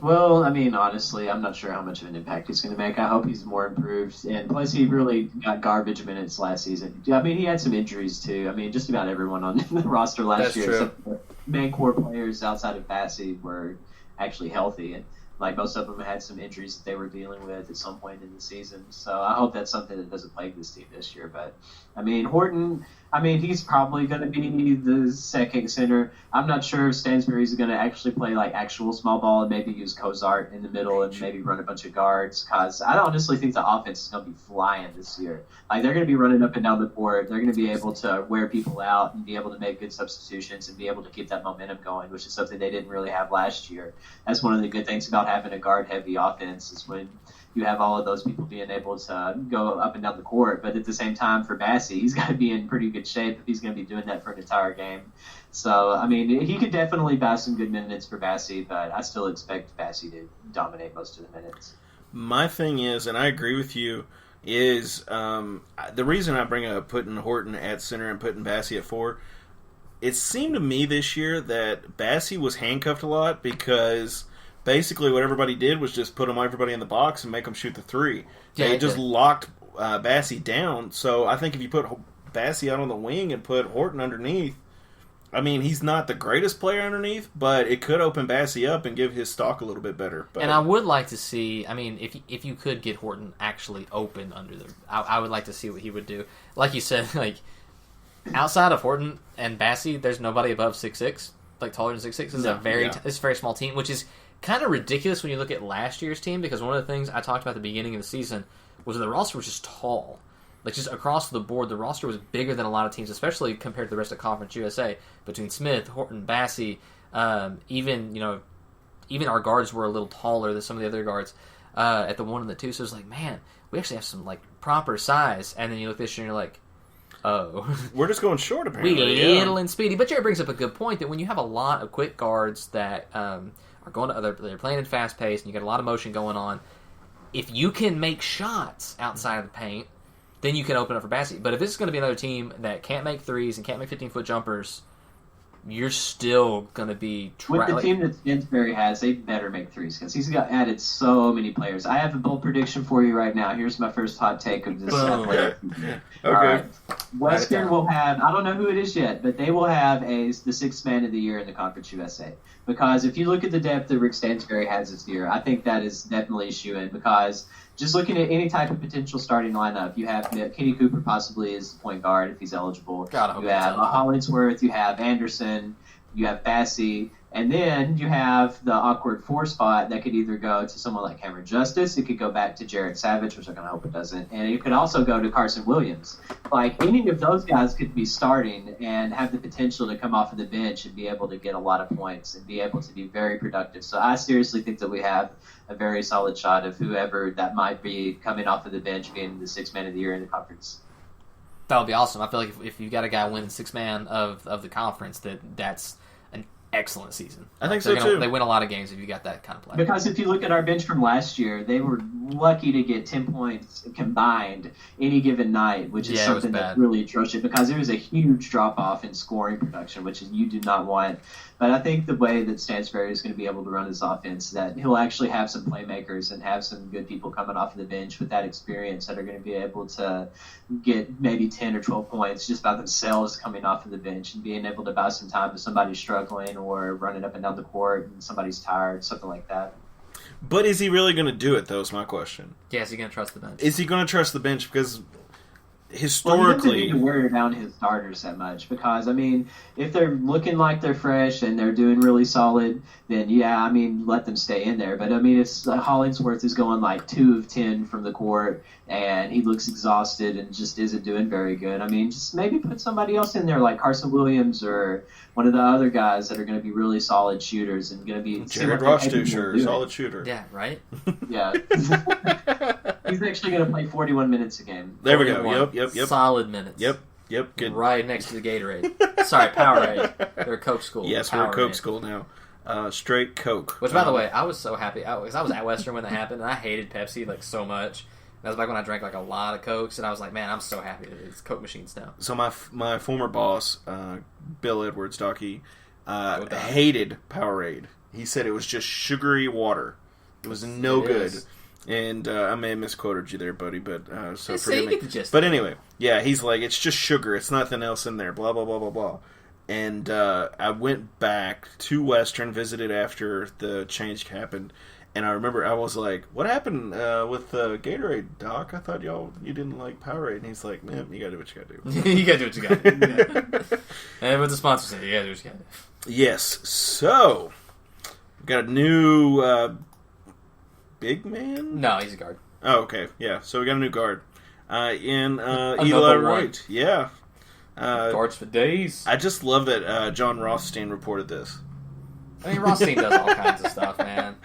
Well, I mean, honestly, I'm not sure how much of an impact he's going to make. I hope he's more improved. And plus, he really got garbage minutes last season. I mean, he had some injuries, too. I mean, just about everyone on the roster last year. True. Except the main core players outside of Bassie were actually healthy. And, like, most of them had some injuries that they were dealing with at some point in the season. So I hope that's something that doesn't plague this team this year. But, I mean, Horton... I mean, he's probably going to be the second center. I'm not sure if Stansbury's going to actually play like actual small ball and maybe use Cozart in the middle and maybe run a bunch of guards. Because I honestly think the offense is going to be flying this year. Like, they're going to be running up and down the board. They're going to be able to wear people out and be able to make good substitutions and be able to keep that momentum going, which is something they didn't really have last year. That's one of the good things about having a guard-heavy offense is when you have all of those people being able to go up and down the court. But at the same time, for Bassey, he's got to be in pretty good shape if he's going to be doing that for an entire game. So, I mean, he could definitely buy some good minutes for Bassey, but I still expect Bassey to dominate most of the minutes. My thing is, and I agree with you, is the reason I bring up putting Horton at center and putting Bassey at 4, it seemed to me this year that Bassey was handcuffed a lot because basically what everybody did was just put everybody in the box and make them shoot the 3. Yeah, they just locked Bassey down. So I think if you put Bassey out on the wing and put Horton underneath, I mean, he's not the greatest player underneath, but it could open Bassey up and give his stock a little bit better. But, and I would like to see, I mean, if you could get Horton actually open under the, I would like to see what he would do. Like you said, like, outside of Horton and Bassey, there's nobody above 6'6", like taller than 6'6". This is a very small team, which is kind of ridiculous when you look at last year's team, because one of the things I talked about at the beginning of the season was that the roster was just tall. Like, just across the board, the roster was bigger than a lot of teams, especially compared to the rest of Conference USA. Between Smith, Horton, Bassey, even our guards were a little taller than some of the other guards at the 1 and the 2. So it was like, man, we actually have some, like, proper size. And then you look this year and you're like, oh. We're just going short, apparently. We little and speedy. But Jared brings up a good point that when you have a lot of quick guards that are going to they're playing in fast pace and you got a lot of motion going on, if you can make shots outside of the paint, then you can open up for Bassey. But if this is going to be another team that can't make threes and can't make 15-foot jumpers, you're still going to be... With the team that Stansbury has, they better make threes because he's got added so many players. I have a bold prediction for you right now. Here's my first hot take of this. Okay. Right. Western will have, I don't know who it is yet, but they will have the 6th man of the year in the Conference USA. Because if you look at the depth that Rick Stansbury has this year, I think that is definitely a shoe-in because... Just looking at any type of potential starting lineup, you have Kenny Cooper possibly as the point guard if he's eligible. You have Hollingsworth, you have Anderson, you have Bassey, and then you have the awkward 4 spot that could either go to someone like Cameron Justice, it could go back to Jared Savage, which I kind of hope it doesn't, and it could also go to Carson Williams. Like, any of those guys could be starting and have the potential to come off of the bench and be able to get a lot of points and be able to be very productive. So I seriously think that we have a very solid shot of whoever that might be coming off of the bench being the 6th man of the year in the conference. That would be awesome. I feel like if you got a guy winning 6th man of the conference, that's an excellent season. I think so too. They win a lot of games if you got that kind of play. Because if you look at our bench from last year, they were lucky to get 10 points combined any given night, which is something that really atrocious because there was a huge drop-off in scoring production, which you do not want. But I think the way that Stansbury is going to be able to run his offense, that he'll actually have some playmakers and have some good people coming off of the bench with that experience that are going to be able to get maybe 10 or 12 points just by themselves coming off of the bench and being able to buy some time if somebody's struggling or running up and down the court and somebody's tired, something like that. But is he really going to do it, though, is my question. Yeah, is he going to trust the bench? Is he going to trust the bench? Because historically... Well, he doesn't need to wear down his starters that much because, I mean, if they're looking like they're fresh and they're doing really solid, then, yeah, I mean, let them stay in there. But, I mean, if Hollingsworth is going like 2 of 10 from the court and he looks exhausted and just isn't doing very good, I mean, just maybe put somebody else in there like Carson Williams or one of the other guys that are going to be really solid shooters and going to be... Jared Rosdeutscher, solid shooter. Yeah, right? Yeah. He's actually going to play 41 minutes a game. There we go. Yep. Solid minutes. Yep. Good. Right next to the Gatorade. Sorry, Powerade. They're a Coke school. Yes, we're a Coke school now. Straight Coke. Which, by the way, I was so happy because I was at Western when that happened, and I hated Pepsi like so much. That was back when I drank like a lot of Cokes, and I was like, man, I'm so happy that it's Coke machines now. So my former boss, Bill Edwards, Docky, hated Powerade. He said it was just sugary water. It was no good. And I may have misquoted you there, buddy, but so forgive me. But anyway, yeah, he's like, it's just sugar. It's nothing else in there. Blah blah blah blah blah. And I went back to Western, visited after the change happened, and I remember I was like, "What happened with Gatorade, Doc? I thought you didn't like Powerade." And he's like, "Man, you gotta do what you gotta do. You gotta do what you gotta do." And what the sponsor said, you gotta do what you gotta do. Yes. So, we've got a new big man. No, he's a guard. Oh, okay. Yeah. So we got a new guard in Eli Wright. Yeah. Guards for days. I just love that John Rothstein reported this. I mean, Rothstein does all kinds of stuff, man.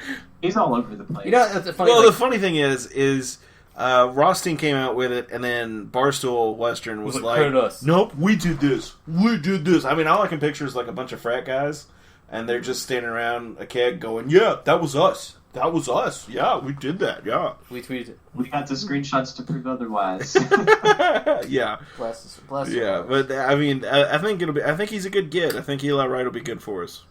He's all over the place. You know, it's funny. Well, the funny thing is Rothstein came out with it, and then Barstool Western was like, credit us. "Nope, we did this. We did this." I mean, all I can picture is like a bunch of frat guys, and they're just standing around a keg going, "Yeah, that was us. That was us. Yeah, we did that. Yeah, we tweeted it. We got the screenshots to prove otherwise." Yeah, Bless yeah. But I mean, I think it'll be. I think he's a good get. I think Eli Wright will be good for us.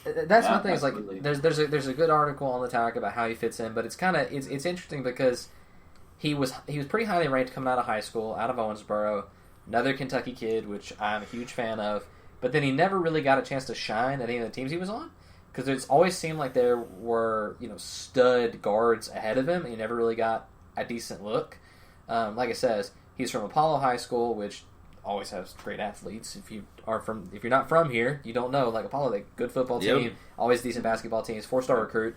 That's Yeah, one thing. Is like absolutely. there's a good article on the Talk about how he fits in, but it's kind of it's interesting because he was pretty highly ranked coming out of high school, out of Owensboro, another Kentucky kid, which I'm a huge fan of. But then he never really got a chance to shine at any of the teams he was on, because it's always seemed like there were stud guards ahead of him, and he never really got a decent look. Like I says, he's from Apollo High School, which always has great athletes. If you're not from here, you don't know. Like Apollo, like good football team, Yep. always decent basketball teams, 4-star recruit.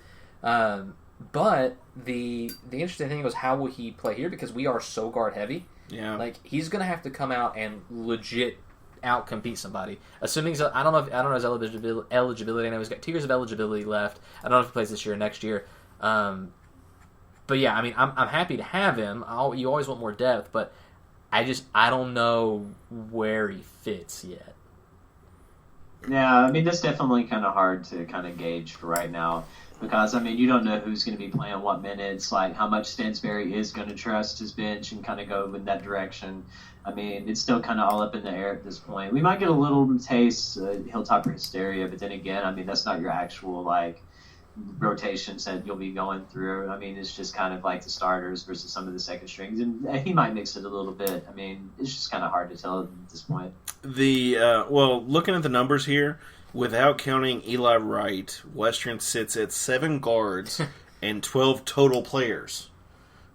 But the interesting thing was, how will he play here? Because we are so guard heavy. Yeah, Like he's gonna have to come out and legit out compete somebody. Assuming I don't know his eligibility. I know he's got 2 years of eligibility left. I don't know if he plays this year or next year. But yeah, I mean, I'm happy to have him. You always want more depth, but I don't know where he fits yet. Yeah, I mean, that's definitely kind of hard to kind of gauge for right now, because, I mean, you don't know who's going to be playing what minutes, like how much Stansberry is going to trust his bench and kind of go in that direction. I mean, it's still kind of all up in the air at this point. We might get a little taste, Hilltopper hysteria, but then again, I mean, that's not your actual, like, rotations that you'll be going through. I mean, it's just kind of like the starters versus some of the second strings, and he might mix it a little bit. I mean, it's just kind of hard to tell at this point. Looking at the numbers here, without counting Eli Wright, Western sits at 7 guards and 12 total players.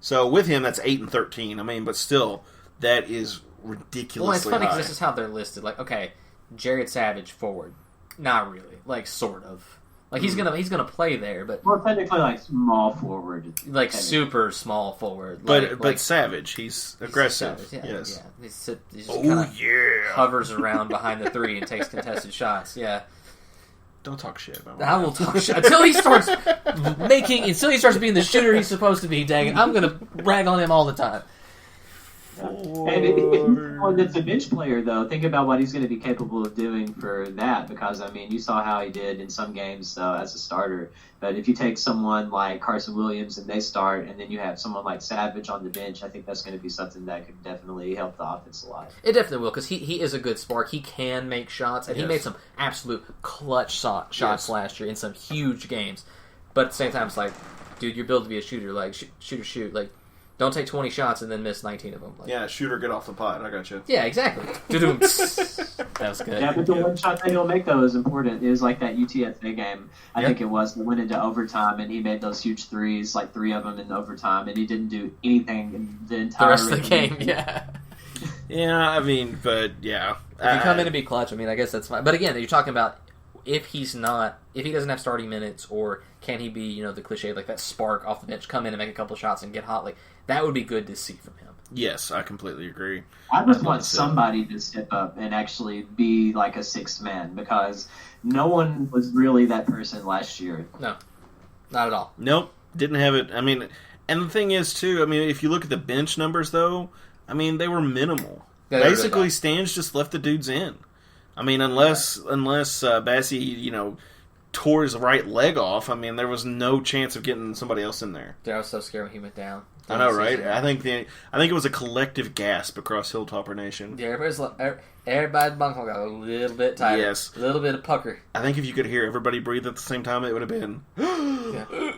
So with him, that's 8 and 13. I mean, but still, that is ridiculously Well, it's funny high. because this is how they're listed. Like, okay, Jared Savage forward, not really. Like, sort of. Like he's gonna play there, but Well, technically, like small forward, like technically. super small forward. But Savage, he's aggressive. Savage, yeah, Yes. yeah. He just Oh kinda yeah. hovers around behind the 3 and takes contested shots. Yeah, Don't talk shit about I will talk shit until he starts being the shooter he's supposed to be. Dang it, I'm gonna rag on him all the time. And if he's one that's a bench player, though, think about what he's going to be capable of doing for that. Because, I mean, you saw how he did in some games as a starter. But if you take someone like Carson Williams and they start, and then you have someone like Savage on the bench, I think that's going to be something that could definitely help the offense a lot. It definitely will, because he is a good spark. He can make shots, and he Yes. made some absolute clutch shots Yes. last year in some huge games. But at the same time, it's like, dude, you're built to be a shooter. Like, shoot. Like, don't take 20 shots and then miss 19 of them. Like, Yeah, shooter, get off the pot. I got you. yeah, exactly. That was good. Yeah, but the one shot that he'll make, though, is important. It was like that UTSA game, I think it was, that went into overtime, and he made those huge threes, like 3 of them in overtime, and he didn't do anything in the entire The rest of the game, yeah. Yeah, I mean, but yeah. If you come in and be clutch, I mean, I guess that's fine. But again, you're talking about if he doesn't have starting minutes, or can he be, the cliche, like that spark off the bench, come in and make a couple shots and get hot, like, that would be good to see from him. Yes, I completely agree. I just want somebody to step up and actually be like a sixth man, because no one was really that person last year. No, not at all. Nope, didn't have it. I mean, and the thing is, too, I mean, if you look at the bench numbers, though, I mean, they were minimal. Yeah, they were Basically, good. Stans just left the dudes in. I mean, unless Bassie, tore his right leg off, I mean, there was no chance of getting somebody else in there. Dude, I was so scared when he went down. I know, right? I think it was a collective gasp across Hilltopper Nation. Yeah, everybody's bunghole got a little bit tighter. Yes. A little bit of pucker. I think if you could hear everybody breathe at the same time, it would have been... Yeah.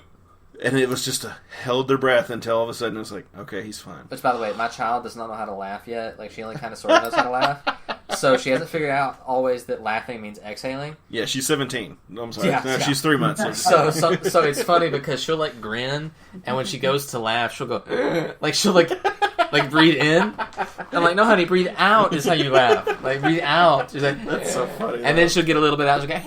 And it was just held their breath until all of a sudden it was like, okay, he's fine. Which, by the way, my child does not know how to laugh yet. Like, she only kind of sort of knows how to laugh. So she hasn't figured out always that laughing means exhaling. Yeah, she's 17. No, I'm sorry. Yeah, No, yeah. she's 3 months. So it's funny because she'll, like, grin, and when she goes to laugh, she'll go, like, she'll, like breathe in. I'm like, no, honey, breathe out is how you laugh. Like, breathe out. She's like, That's so funny. and then she'll get a little bit out. She'll go,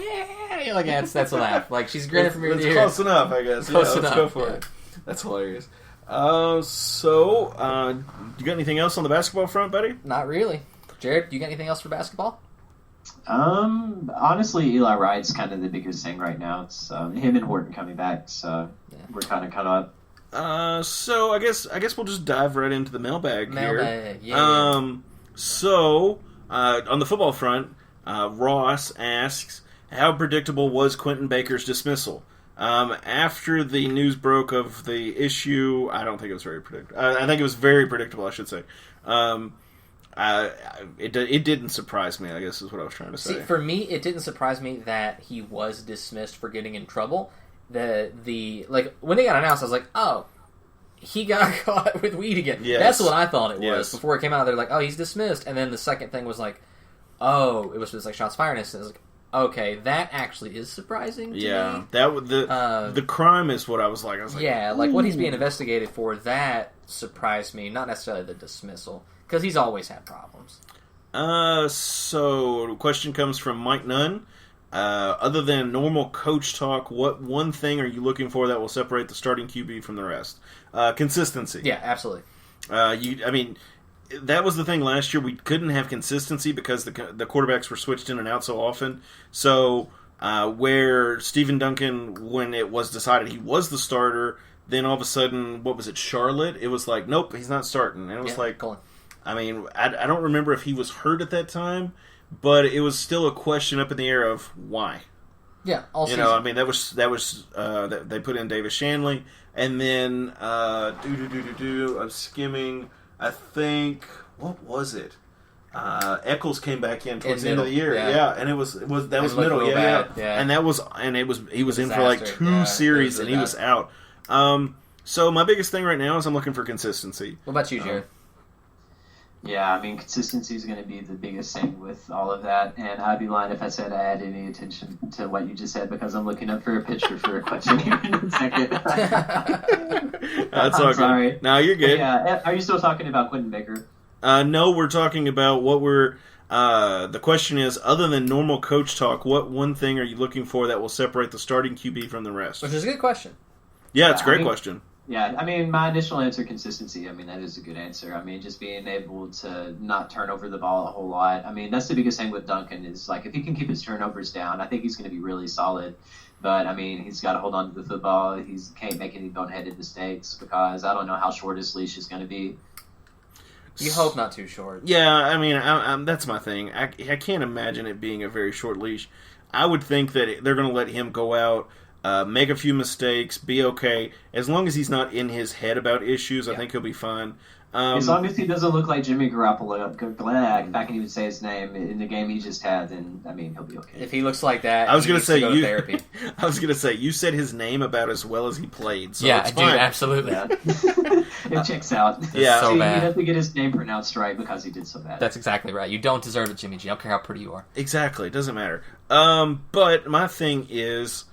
you're like, that's a laugh. Like, she's grinning from ear to It's ear. close enough, I guess. Close Let's enough, go for yeah. it. That's hilarious. You got anything else on the basketball front, buddy? Not really. Jared, you got anything else for basketball? Honestly, Eli Wright's kind of the biggest thing right now. It's him and Horton coming back, so we're kind of caught up. So I guess we'll just dive right into the mailbag here. Yeah. So on the football front, Ross asks, how predictable was Quentin Baker's dismissal? After the news broke of the issue, I don't think it was very predictable. I think it was very predictable, I should say. It didn't surprise me, I guess is what I was trying to say. See, for me, it didn't surprise me that he was dismissed for getting in trouble. When they got announced, I was like, oh, he got caught with weed again. Yes. That's what I thought it was. Yes. Before it came out, they're like, oh, he's dismissed. And then the second thing was like, oh, it was just like shots fired. And it was like, okay, that actually is surprising to me. The crime is what I was like. Like what he's being investigated for, that surprised me. Not necessarily the dismissal, because he's always had problems. So the question comes from Mike Nunn. Other than normal coach talk, what one thing are you looking for that will separate the starting QB from the rest? Consistency. Yeah, absolutely. That was the thing last year. We couldn't have consistency because the quarterbacks were switched in and out so often. So where Stephen Duncan, when it was decided he was the starter, then all of a sudden, what was it, Charlotte? It was like, nope, he's not starting. And it was Colin. I don't remember if he was hurt at that time, but it was still a question up in the air of why. Yeah, all season. That was they put in Davis Shanley, and then I'm skimming. I think, what was it? Eccles came back in towards the end of the year, and it was middle, yeah, and he was in for like 2 series and he was out. So my biggest thing right now is I'm looking for consistency. What about you, Jared? Yeah, consistency is going to be the biggest thing with all of that, and I'd be lying if I said I had any attention to what you just said because I'm looking up for a picture for a question here in a second. That's all good. Sorry. No, you're good. Yeah, are you still talking about Quentin Baker? No, we're talking about what we're. The question is, other than normal coach talk, what one thing are you looking for that will separate the starting QB from the rest? Which is a good question. Yeah, it's a great question. Yeah, my initial answer, consistency. That is a good answer. Just being able to not turn over the ball a whole lot. That's the biggest thing with Duncan is, like, if he can keep his turnovers down, I think he's going to be really solid. But, he's got to hold on to the football. He can't make any boneheaded mistakes because I don't know how short his leash is going to be. You hope not too short. Yeah, that's my thing. I can't imagine it being a very short leash. I would think that they're going to let him go out, make a few mistakes, be okay. As long as he's not in his head about issues, I think he'll be fine. As long as he doesn't look like Jimmy Garoppolo, if I can even say his name, in the game he just had, then, he'll be okay. If he looks like that, I was going to say, to therapy. I was going to say, you said his name about as well as he played, so yeah, it's dude, fine. absolutely. Yeah. It checks out. Yeah. So bad. He has to get his name pronounced right because he did so bad. That's exactly right. You don't deserve it, Jimmy G. I don't care how pretty you are. Exactly. It doesn't matter. But my thing is,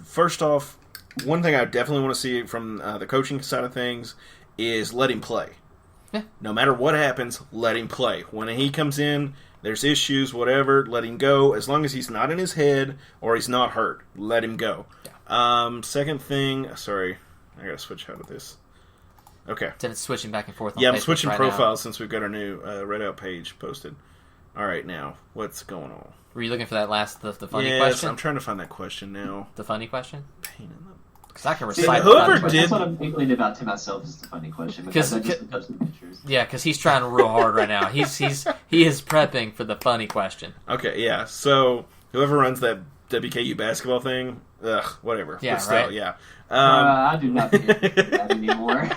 first off, one thing I definitely want to see from the coaching side of things is let him play. Yeah. No matter what happens, let him play. When he comes in, there's issues, whatever, let him go. As long as he's not in his head or he's not hurt, let him go. Yeah. Second thing, sorry, I gotta switch out of this. Okay. Then it's switching back and forth on I'm Facebook switching right profiles now. since we've got our new RedOUT page posted. All right, now, what's going on? Were you looking for that the funny yes, question? I'm trying to find that question now. The funny question? Pain in the... Because I can See, recite whoever the did- That's what I'm thinking about to myself is the funny question because I just looked up the pictures. Yeah, because he's trying real hard right now. He is prepping for the funny question. Okay, yeah. So whoever runs that WKU basketball thing, whatever. Yeah, but still, right? Yeah. I do not think that anymore.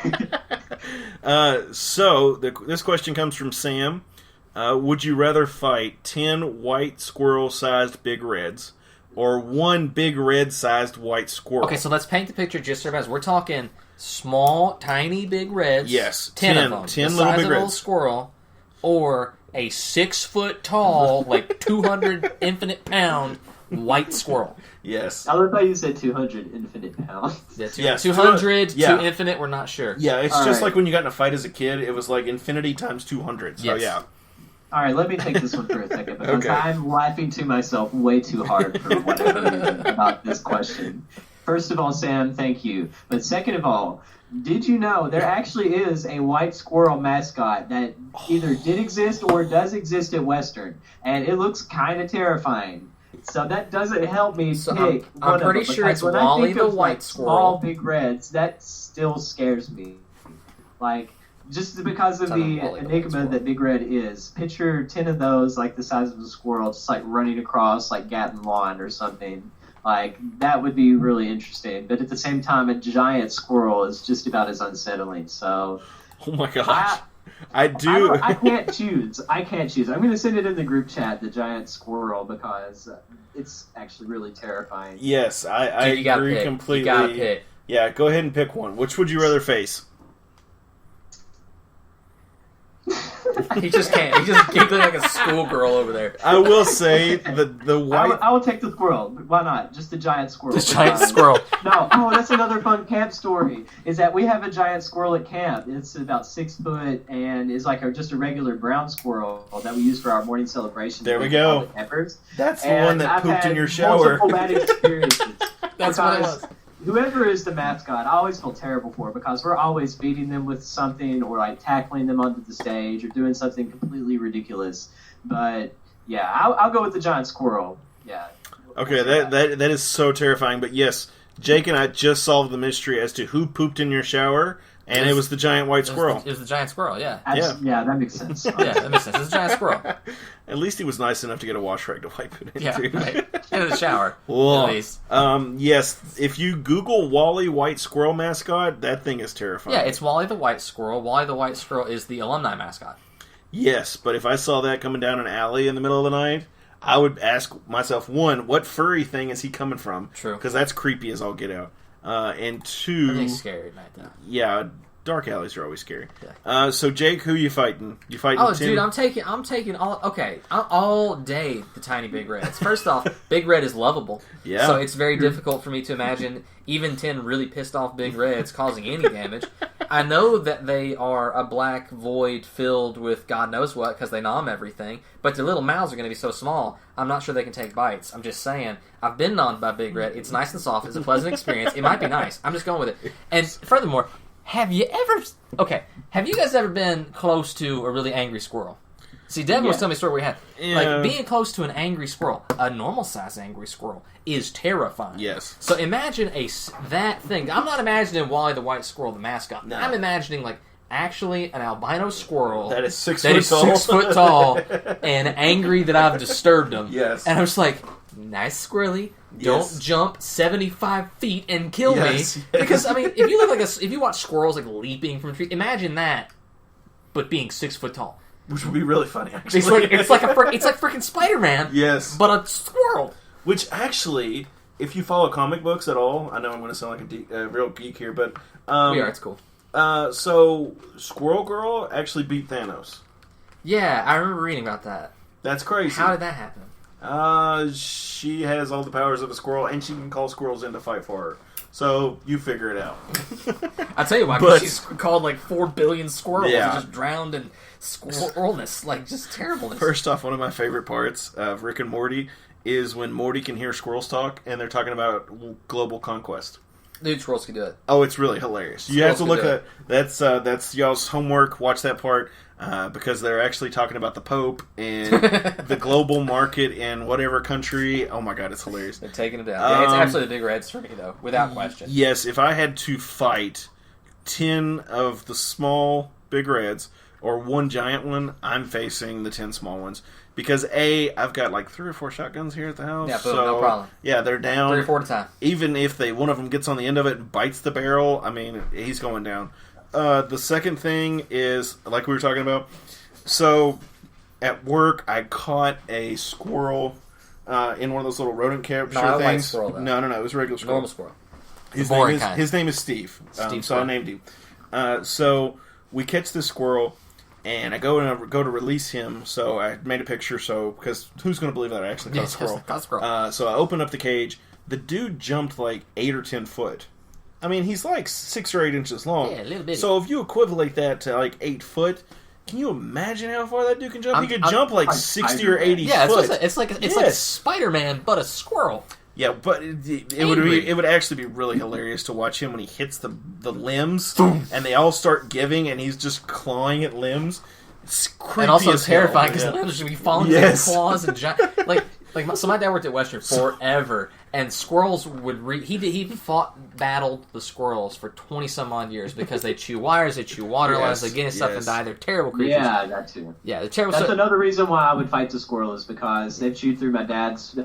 So this question comes from Sam. Would you rather fight 10 white squirrel-sized big reds or 1 big red-sized white squirrel? Okay, so let's paint the picture just so everybody. We're talking small, tiny, big reds. Yes, 10 of them. 10 the little size big of a little reds. squirrel, or a 6 foot tall, like 200 infinite pound white squirrel. Yes. I love how you said 200 infinite pounds. Yeah, Yes, 200 yeah. to infinite. We're not sure. Yeah, it's All just right. like when you got in a fight as a kid. It was like infinity times 200. So Yes. yeah. All right, let me take this one for a second because Okay. I'm laughing to myself way too hard for whatever reason about this question. First of all, Sam, thank you. But second of all, did you know there actually is a white squirrel mascot that either did exist or does exist at Western, and it looks kind of terrifying. So that doesn't help me pick. I'm pretty sure it's Wally the white squirrel. Small big reds, that still scares me. Like, just because of the enigma that Big Red is. Picture 10 of those, like the size of a squirrel, just like running across like Gatton Lawn or something. Like, that would be really interesting. But at the same time, a giant squirrel is just about as unsettling. So, oh my gosh. I do. I can't choose. I'm going to send it in the group chat, the giant squirrel, because it's actually really terrifying. Yes, I agree completely. You gotta pick. Yeah, go ahead and pick one. Which would you rather face? He just can't. He's just giggling like a schoolgirl over there. I will say the white. I will take the squirrel. Why not? Just the giant squirrel. The giant squirrel. No. Oh, that's another fun camp story. Is that we have a giant squirrel at camp. It's about 6 foot and is like just a regular brown squirrel that we use for our morning celebration. There we go. That's the one that pooped in your shower. Multiple bad experiences. That's what it was. Whoever is the mascot, I always feel terrible for because we're always beating them with something or like tackling them onto the stage or doing something completely ridiculous. But yeah, I'll go with the giant squirrel. Yeah. Okay, that is so terrifying. But yes, Jake and I just solved the mystery as to who pooped in your shower, and it was the giant white squirrel. It was the giant squirrel, yeah. Yeah, that makes sense. Yeah, that makes sense. It's a giant squirrel. At least he was nice enough to get a wash rag to wipe it into. Yeah, right. In the shower. Well, at least. Yes, if you Google Wally White Squirrel mascot, that thing is terrifying. Yeah, it's Wally the White Squirrel. Wally the White Squirrel is the alumni mascot. Yes, but if I saw that coming down an alley in the middle of the night, I would ask myself, one, what furry thing is he coming from? True. Because that's creepy as all get out. And two... I think it's scary at night, though. Yeah, dark alleys are always scary. Yeah. So, Jake, who you fighting? You fighting Tim? Dude, I'm taking all day the tiny Big Reds. First off, Big Red is lovable. Yeah. So it's very difficult for me to imagine even 10 really pissed off Big Reds causing any damage. I know that they are a black void filled with God knows what because they nom everything, but their little mouths are going to be so small, I'm not sure they can take bites. I'm just saying, I've been nommed by Big Red. It's nice and soft. It's a pleasant experience. It might be nice. I'm just going with it. And furthermore, have you guys ever been close to a really angry squirrel? See, Devin was telling me a story we had. Yeah. Like, being close to an angry squirrel, a normal-sized angry squirrel, is terrifying. Yes. So imagine that thing. I'm not imagining Wally the White Squirrel, the mascot. No. I'm imagining, like, actually an albino squirrel that is 6 that foot is tall. 6 foot tall and angry that I've disturbed him. Yes. And I was like, nice squirrely. Don't jump 75 feet and kill me. Yes. Because, I mean, if you watch squirrels, like, leaping from trees, imagine that, but being 6 foot tall. Which would be really funny, actually. It's like freaking Spider-Man. Yes. But a squirrel. Which, actually, if you follow comic books at all, I know I'm going to sound like a real geek here, but... We are, it's cool. So, Squirrel Girl actually beat Thanos. Yeah, I remember reading about that. That's crazy. How did that happen? She has all the powers of a squirrel, and she can call squirrels in to fight for her. So, you figure it out. I'll tell you why, because she's called like 4 billion squirrels and just drowned in squirrelness, like just terribleness. First off, one of my favorite parts of Rick and Morty is when Morty can hear squirrels talk, and they're talking about global conquest. Dude, squirrels can do it. Oh, it's really hilarious. You have to look at that's y'all's homework. Watch that part because they're actually talking about the Pope and the global market in whatever country. Oh my god, it's hilarious. They're taking it down. Yeah, it's absolutely the Big Reds for me, though, without question. Yes, if I had to fight 10 of the small Big Reds or one giant one, I'm facing the 10 small ones. Because I've got like 3 or 4 shotguns here at the house. Yeah, boom, no problem. Yeah, they're down. 3 or 4 at a time. Even if one of them gets on the end of it and bites the barrel, I mean, he's going down. The second thing is, like we were talking about, so at work I caught a squirrel in one of those little rodent capture things. White squirrel, though. No, it was a regular squirrel. Normal squirrel. His name is Steve. So I named him. So we catch this squirrel. And I go to release him, so I made a picture, because who's going to believe that I actually caught a squirrel? So I open up the cage. The dude jumped like 8 or 10 foot. I mean, he's like 6 or 8 inches long. Yeah, a little bit. So if you equivalent that to like 8 foot, can you imagine how far that dude can jump? He could jump like 60 or 80 foot. It's like Spider-Man, but a squirrel. Yeah, but it would actually be really hilarious to watch him when he hits the limbs, and they all start giving, and he's just clawing at limbs. It's creepy and also as terrifying because hell. the limbs should be falling through the claws and so my dad worked at Western forever, and squirrels would he battled the squirrels for 20 some odd years because they chew wires, they chew water lines, they get in stuff and die. They're terrible creatures. Yeah, that too. Yeah, they're terrible. That's another reason why I would fight the squirrel is because they've chewed through my dad's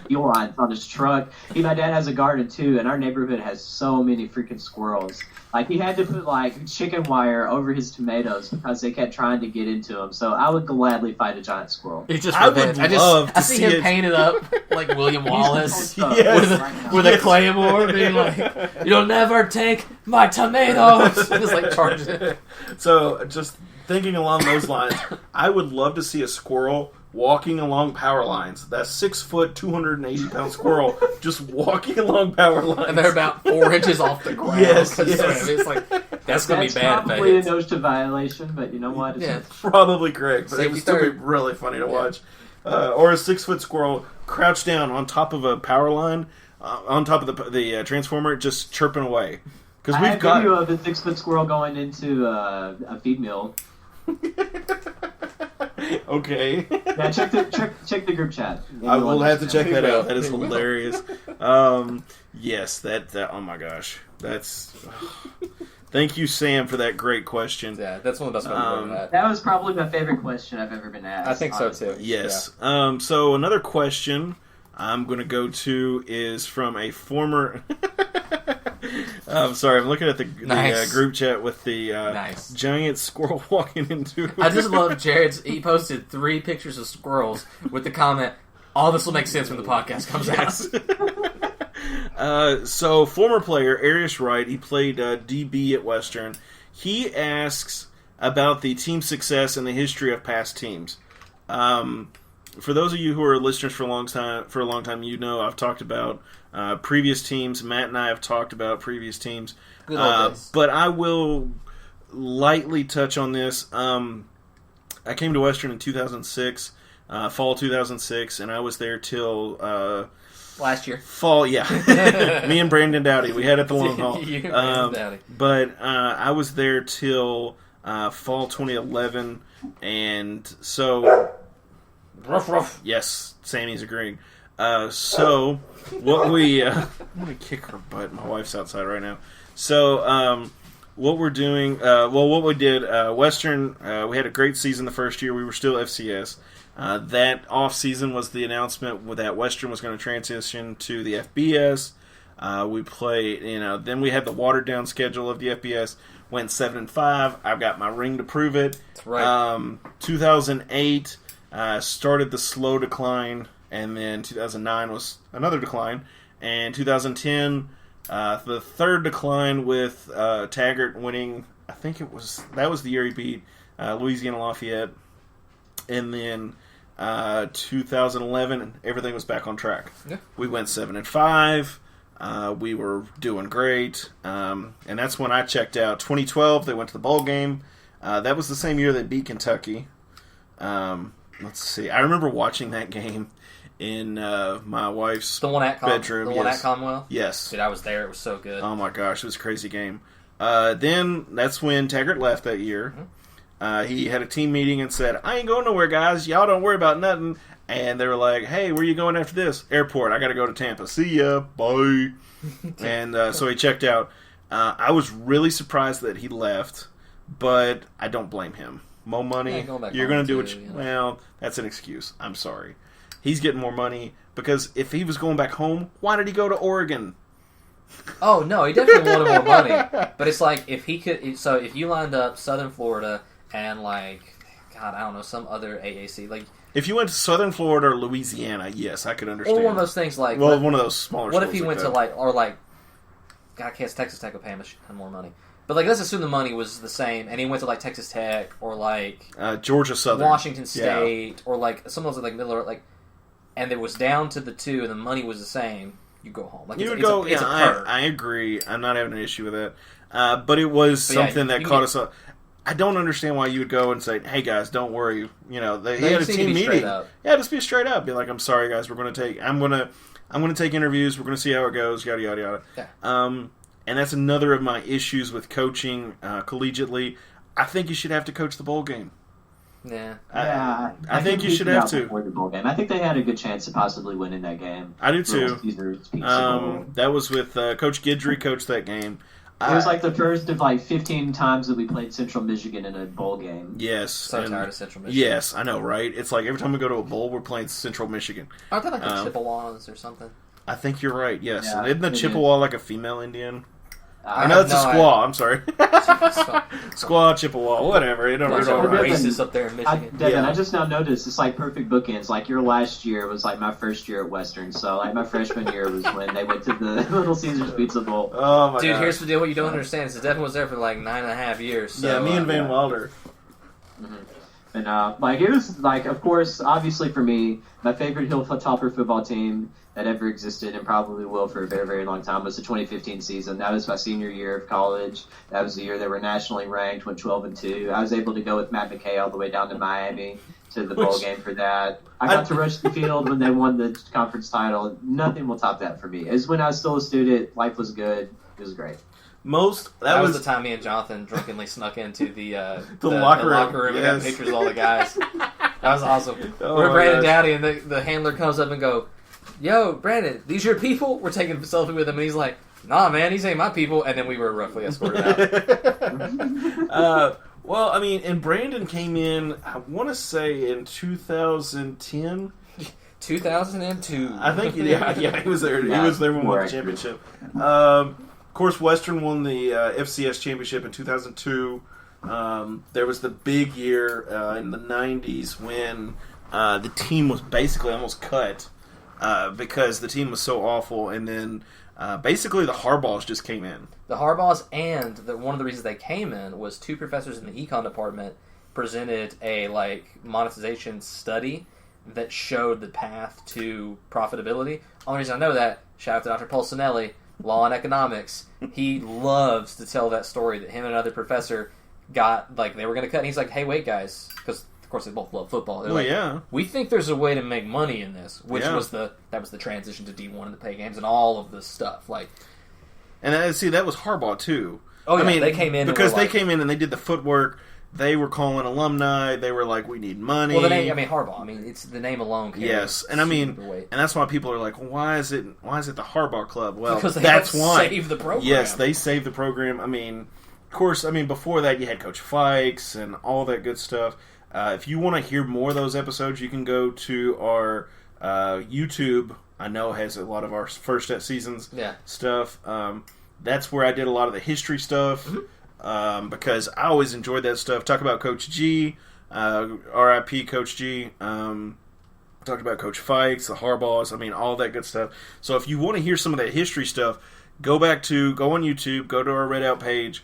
fuel lines on his truck. My dad has a garden too, and our neighborhood has so many freaking squirrels. Like, he had to put, chicken wire over his tomatoes because they kept trying to get into him. So I would gladly fight a giant squirrel. I see him painted up like William Wallace with a claymore being like, "You'll never take my tomatoes." Just charging it. So, just thinking along those lines, I would love to see a squirrel walking along power lines. That 6 foot, 280 pound squirrel just walking along power lines. And they're about 4 inches off the ground. Yes. It's that's going to be bad. That's probably a NOSHA violation, but you know what? It's probably correct, but it would still be really funny to watch. Or a 6 foot squirrel crouched down on top of a power line, on top of the transformer, just chirping away. Because we've got a video of a 6 foot squirrel going into a feed mill. Okay. Yeah, check the group chat. I will have to check that out. That is hilarious. Yes, that. Oh my gosh, that's. Thank you, Sam, for that great question. Yeah, that's one of the best ones I've ever had. That was probably my favorite question I've ever been asked. I think honestly. So too. Yes. Yeah. So another question I'm going to go to is from a former. I'm sorry, I'm looking at the group chat with the giant squirrel walking into. I just love Jared's. He posted 3 pictures of squirrels with the comment, "All this will make sense when the podcast comes out." So, former player Arius Wright, he played DB at Western. He asks about the team success and the history of past teams. For those of you who are listeners for a long time, you know I've talked about previous teams. Matt and I have talked about previous teams. Good old days. But I will lightly touch on this. I came to Western in 2006, fall 2006, and I was there till last year. Fall, yeah. Me and Brandon Dowdy, we had it the long haul. But I was there till fall 2011, and so. Ruff. Yes, Sammy's agreeing. So, what we... I'm going to kick her butt. My wife's outside right now. So, what we're doing... what we did, Western, we had a great season the first year. We were still FCS. That off-season was the announcement that Western was going to transition to the FBS. We played, then we had the watered-down schedule of the FBS. Went 7-5. I've got my ring to prove it. That's right. 2008... started the slow decline, and then 2009 was another decline, and 2010 the third decline with Taggart winning. I think that was the year he beat Louisiana Lafayette, and then 2011 everything was back on track. Yeah. We went 7-5. We were doing great, and that's when I checked out. 2012 they went to the bowl game. That was the same year they beat Kentucky. Let's see. I remember watching that game in my wife's bedroom. The one at Commonwealth? Yes. Dude, I was there. It was so good. Oh, my gosh. It was a crazy game. Then that's when Taggart left that year. Mm-hmm. He had a team meeting and said, "I ain't going nowhere, guys. Y'all don't worry about nothing." And they were like, "Hey, where you going after this?" "Airport. I got to go to Tampa. See ya. Bye." And so he checked out. I was really surprised that he left, but I don't blame him. More money, you're going to do it. Well, that's an excuse. I'm sorry. He's getting more money because if he was going back home, why did he go to Oregon? Oh, no, he definitely wanted more money. But it's like if he could. So if you lined up Southern Florida and I don't know, some other AAC. If you went to Southern Florida or Louisiana, yes, I could understand. Or one of those things one of those smaller. What if he went to God, I guess Texas Tech would pay him more money. But let's assume the money was the same, and he went to Texas Tech or Georgia Southern, Washington State, or some of those middle, and it was down to the 2, and the money was the same. You go home. You would go. I agree. I'm not having an issue with that. But it was something that caught us up. I don't understand why you would go and say, "Hey guys, don't worry." He had a team meeting. Yeah, just be straight up. Be like, "I'm sorry, guys. I'm gonna take interviews. We're gonna see how it goes. Yada yada yada." Yeah. And that's another of my issues with coaching collegiately. I think you should have to coach the bowl game. Yeah. I think you should have to. The bowl game. I think they had a good chance of possibly winning that game. I do too. That was with Coach Guidry coached that game. It was like the first of 15 times that we played Central Michigan in a bowl game. Yes. So tired of Central Michigan. Yes, I know, right? It's like every time we go to a bowl, we're playing Central Michigan. Aren't they like the Chippewas or something? I think you're right, yes. Yeah, Isn't the Chippewa like a female Indian? No, it's a squaw. I'm sorry. Squaw, Chippewa, whatever. You don't racist up there in Michigan. Devin, I just now noticed it's like perfect bookends. Like your last year was like my first year at Western. So like my freshman year was when they went to the Little Caesars Pizza Bowl. Oh my Dude, gosh. here's the deal. What you don't understand is that Devin was there for like 9.5 years. So, yeah, me and Van Wilder. Mm-hmm. And it was of course, obviously for me, my favorite Hilltopper football team that ever existed and probably will for a very, very long time was the 2015 season. That was my senior year of college. That was the year they were nationally ranked, went 12-2. I was able to go with Matt McKay all the way down to Miami to the bowl game for that. I got to rush the field when they won the conference title. Nothing will top that for me. As when I was still a student, life was good. It was great. That was the time me and Jonathan drunkenly snuck into the locker room and got pictures of all the guys. That was awesome. We're Brandon Dowdy, and the handler comes up and go, "Yo, Brandon, these your people?" We're taking a selfie with him, and he's like, "Nah, man, these ain't my people." And then we were roughly escorted out. Well, I mean, and Brandon came in, I want to say in 2010. 2002. I think, yeah, he was there. He was there when we won the championship. Of course, Western won the FCS championship in 2002. There was the big year in the 90s when the team was basically almost cut because the team was so awful, and then basically the Harbaughs just came in. The Harbaughs, and one of the reasons they came in was two professors in the econ department presented a monetization study that showed the path to profitability. Only reason I know that, shout out to Dr. Pulcinelli, law and economics. He loves to tell that story that him and another professor got, they were going to cut, and he's like, "Hey, wait, guys," because of course they both love football. They're we think there's a way to make money in this, which was the transition to D1 and the pay games and all of this stuff. And see, that was Harbaugh too. Oh, yeah, I mean, they came in because they came in and they did the footwork. They were calling alumni. They were like, "We need money." Well, the name, Harbaugh. I mean, it's the name alone. Yes, and and that's why people are like, well, "Why is it the Harbaugh Club?" Well, because that's why. Save the program. Yes, they saved the program. I mean, of course. I mean, before that, you had Coach Fikes and all that good stuff. If you want to hear more of those episodes, you can go to our YouTube. I know has a lot of our first seasons stuff. That's where I did a lot of the history stuff. Because I always enjoyed that stuff. Talk about Coach G, R.I.P. Coach G. Talked about Coach Fikes, the Harbaughs. I mean, all that good stuff. So if you want to hear some of that history stuff, go on YouTube, go to our RedOUT page.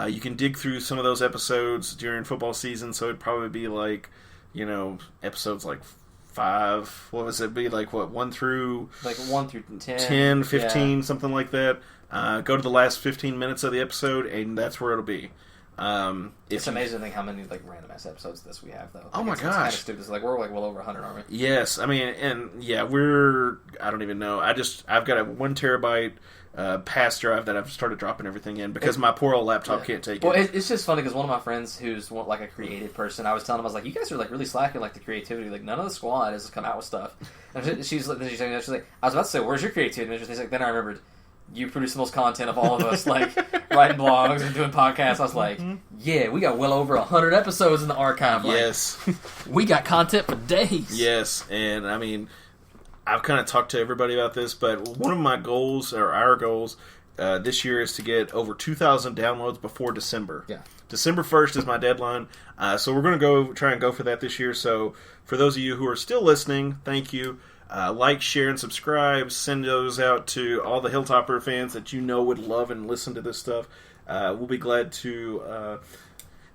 You can dig through some of those episodes during football season. So it'd probably be episodes 5. What was it? Be 1 through 1 through 10, 15, something like that. Go to the last 15 minutes of the episode, and that's where it'll be. It's amazing how many random ass episodes this we have, though. Oh my gosh, it's kind of stupid. It's we're well over 100, aren't we? Yes, I mean, and I don't even know. I've got a 1 terabyte pass drive that I've started dropping everything in because my poor old laptop can't take it. Well, it's just funny because one of my friends who's a creative person, I was telling him, I was like, "You guys are really slacking the creativity. None of the squad has come out with stuff." And she's like, "I was about to say, where's your creativity?" And she's like, then I remembered, you produce the most content of all of us, writing blogs and doing podcasts. I was like, yeah, we got well over 100 episodes in the archive. Yes. We got content for days. Yes, and I mean, I've kind of talked to everybody about this, but one of my goals, or our goals, this year is to get over 2,000 downloads before December. Yeah. December 1st is my deadline, so we're going to try and go for that this year. So for those of you who are still listening, thank you. Like, share, and subscribe. Send those out to all the Hilltopper fans that you know would love and listen to this stuff. We'll be glad to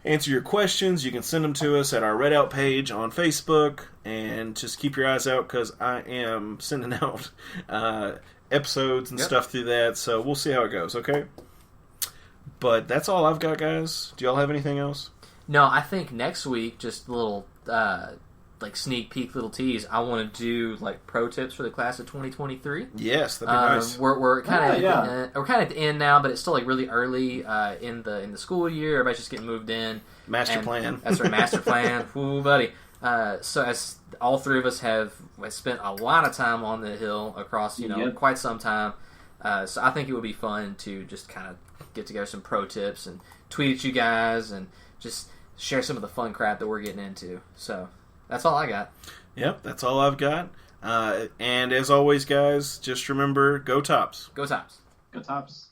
answer your questions. You can send them to us at our RedOUT page on Facebook, and just keep your eyes out because I am sending out episodes and stuff through that. So we'll see how it goes, okay? But that's all I've got, guys. Do y'all have anything else? No, I think next week, just a little like sneak peek, little tease. I want to do like pro tips for the class of 2023. Yes, that'd be nice. We're kind of we're kind of at the end now, but it's still like really early in the school year. Everybody's just getting moved in. Master plan. That's right, master plan. Ooh, buddy. So as all three of us have spent a lot of time on the hill across quite some time. So I think it would be fun to just kind of get together some pro tips and tweet at you guys and just share some of the fun crap that we're getting into. So that's all I got. Yep, that's all I've got. And as always, guys, just remember, go Tops. Go Tops. Go Tops.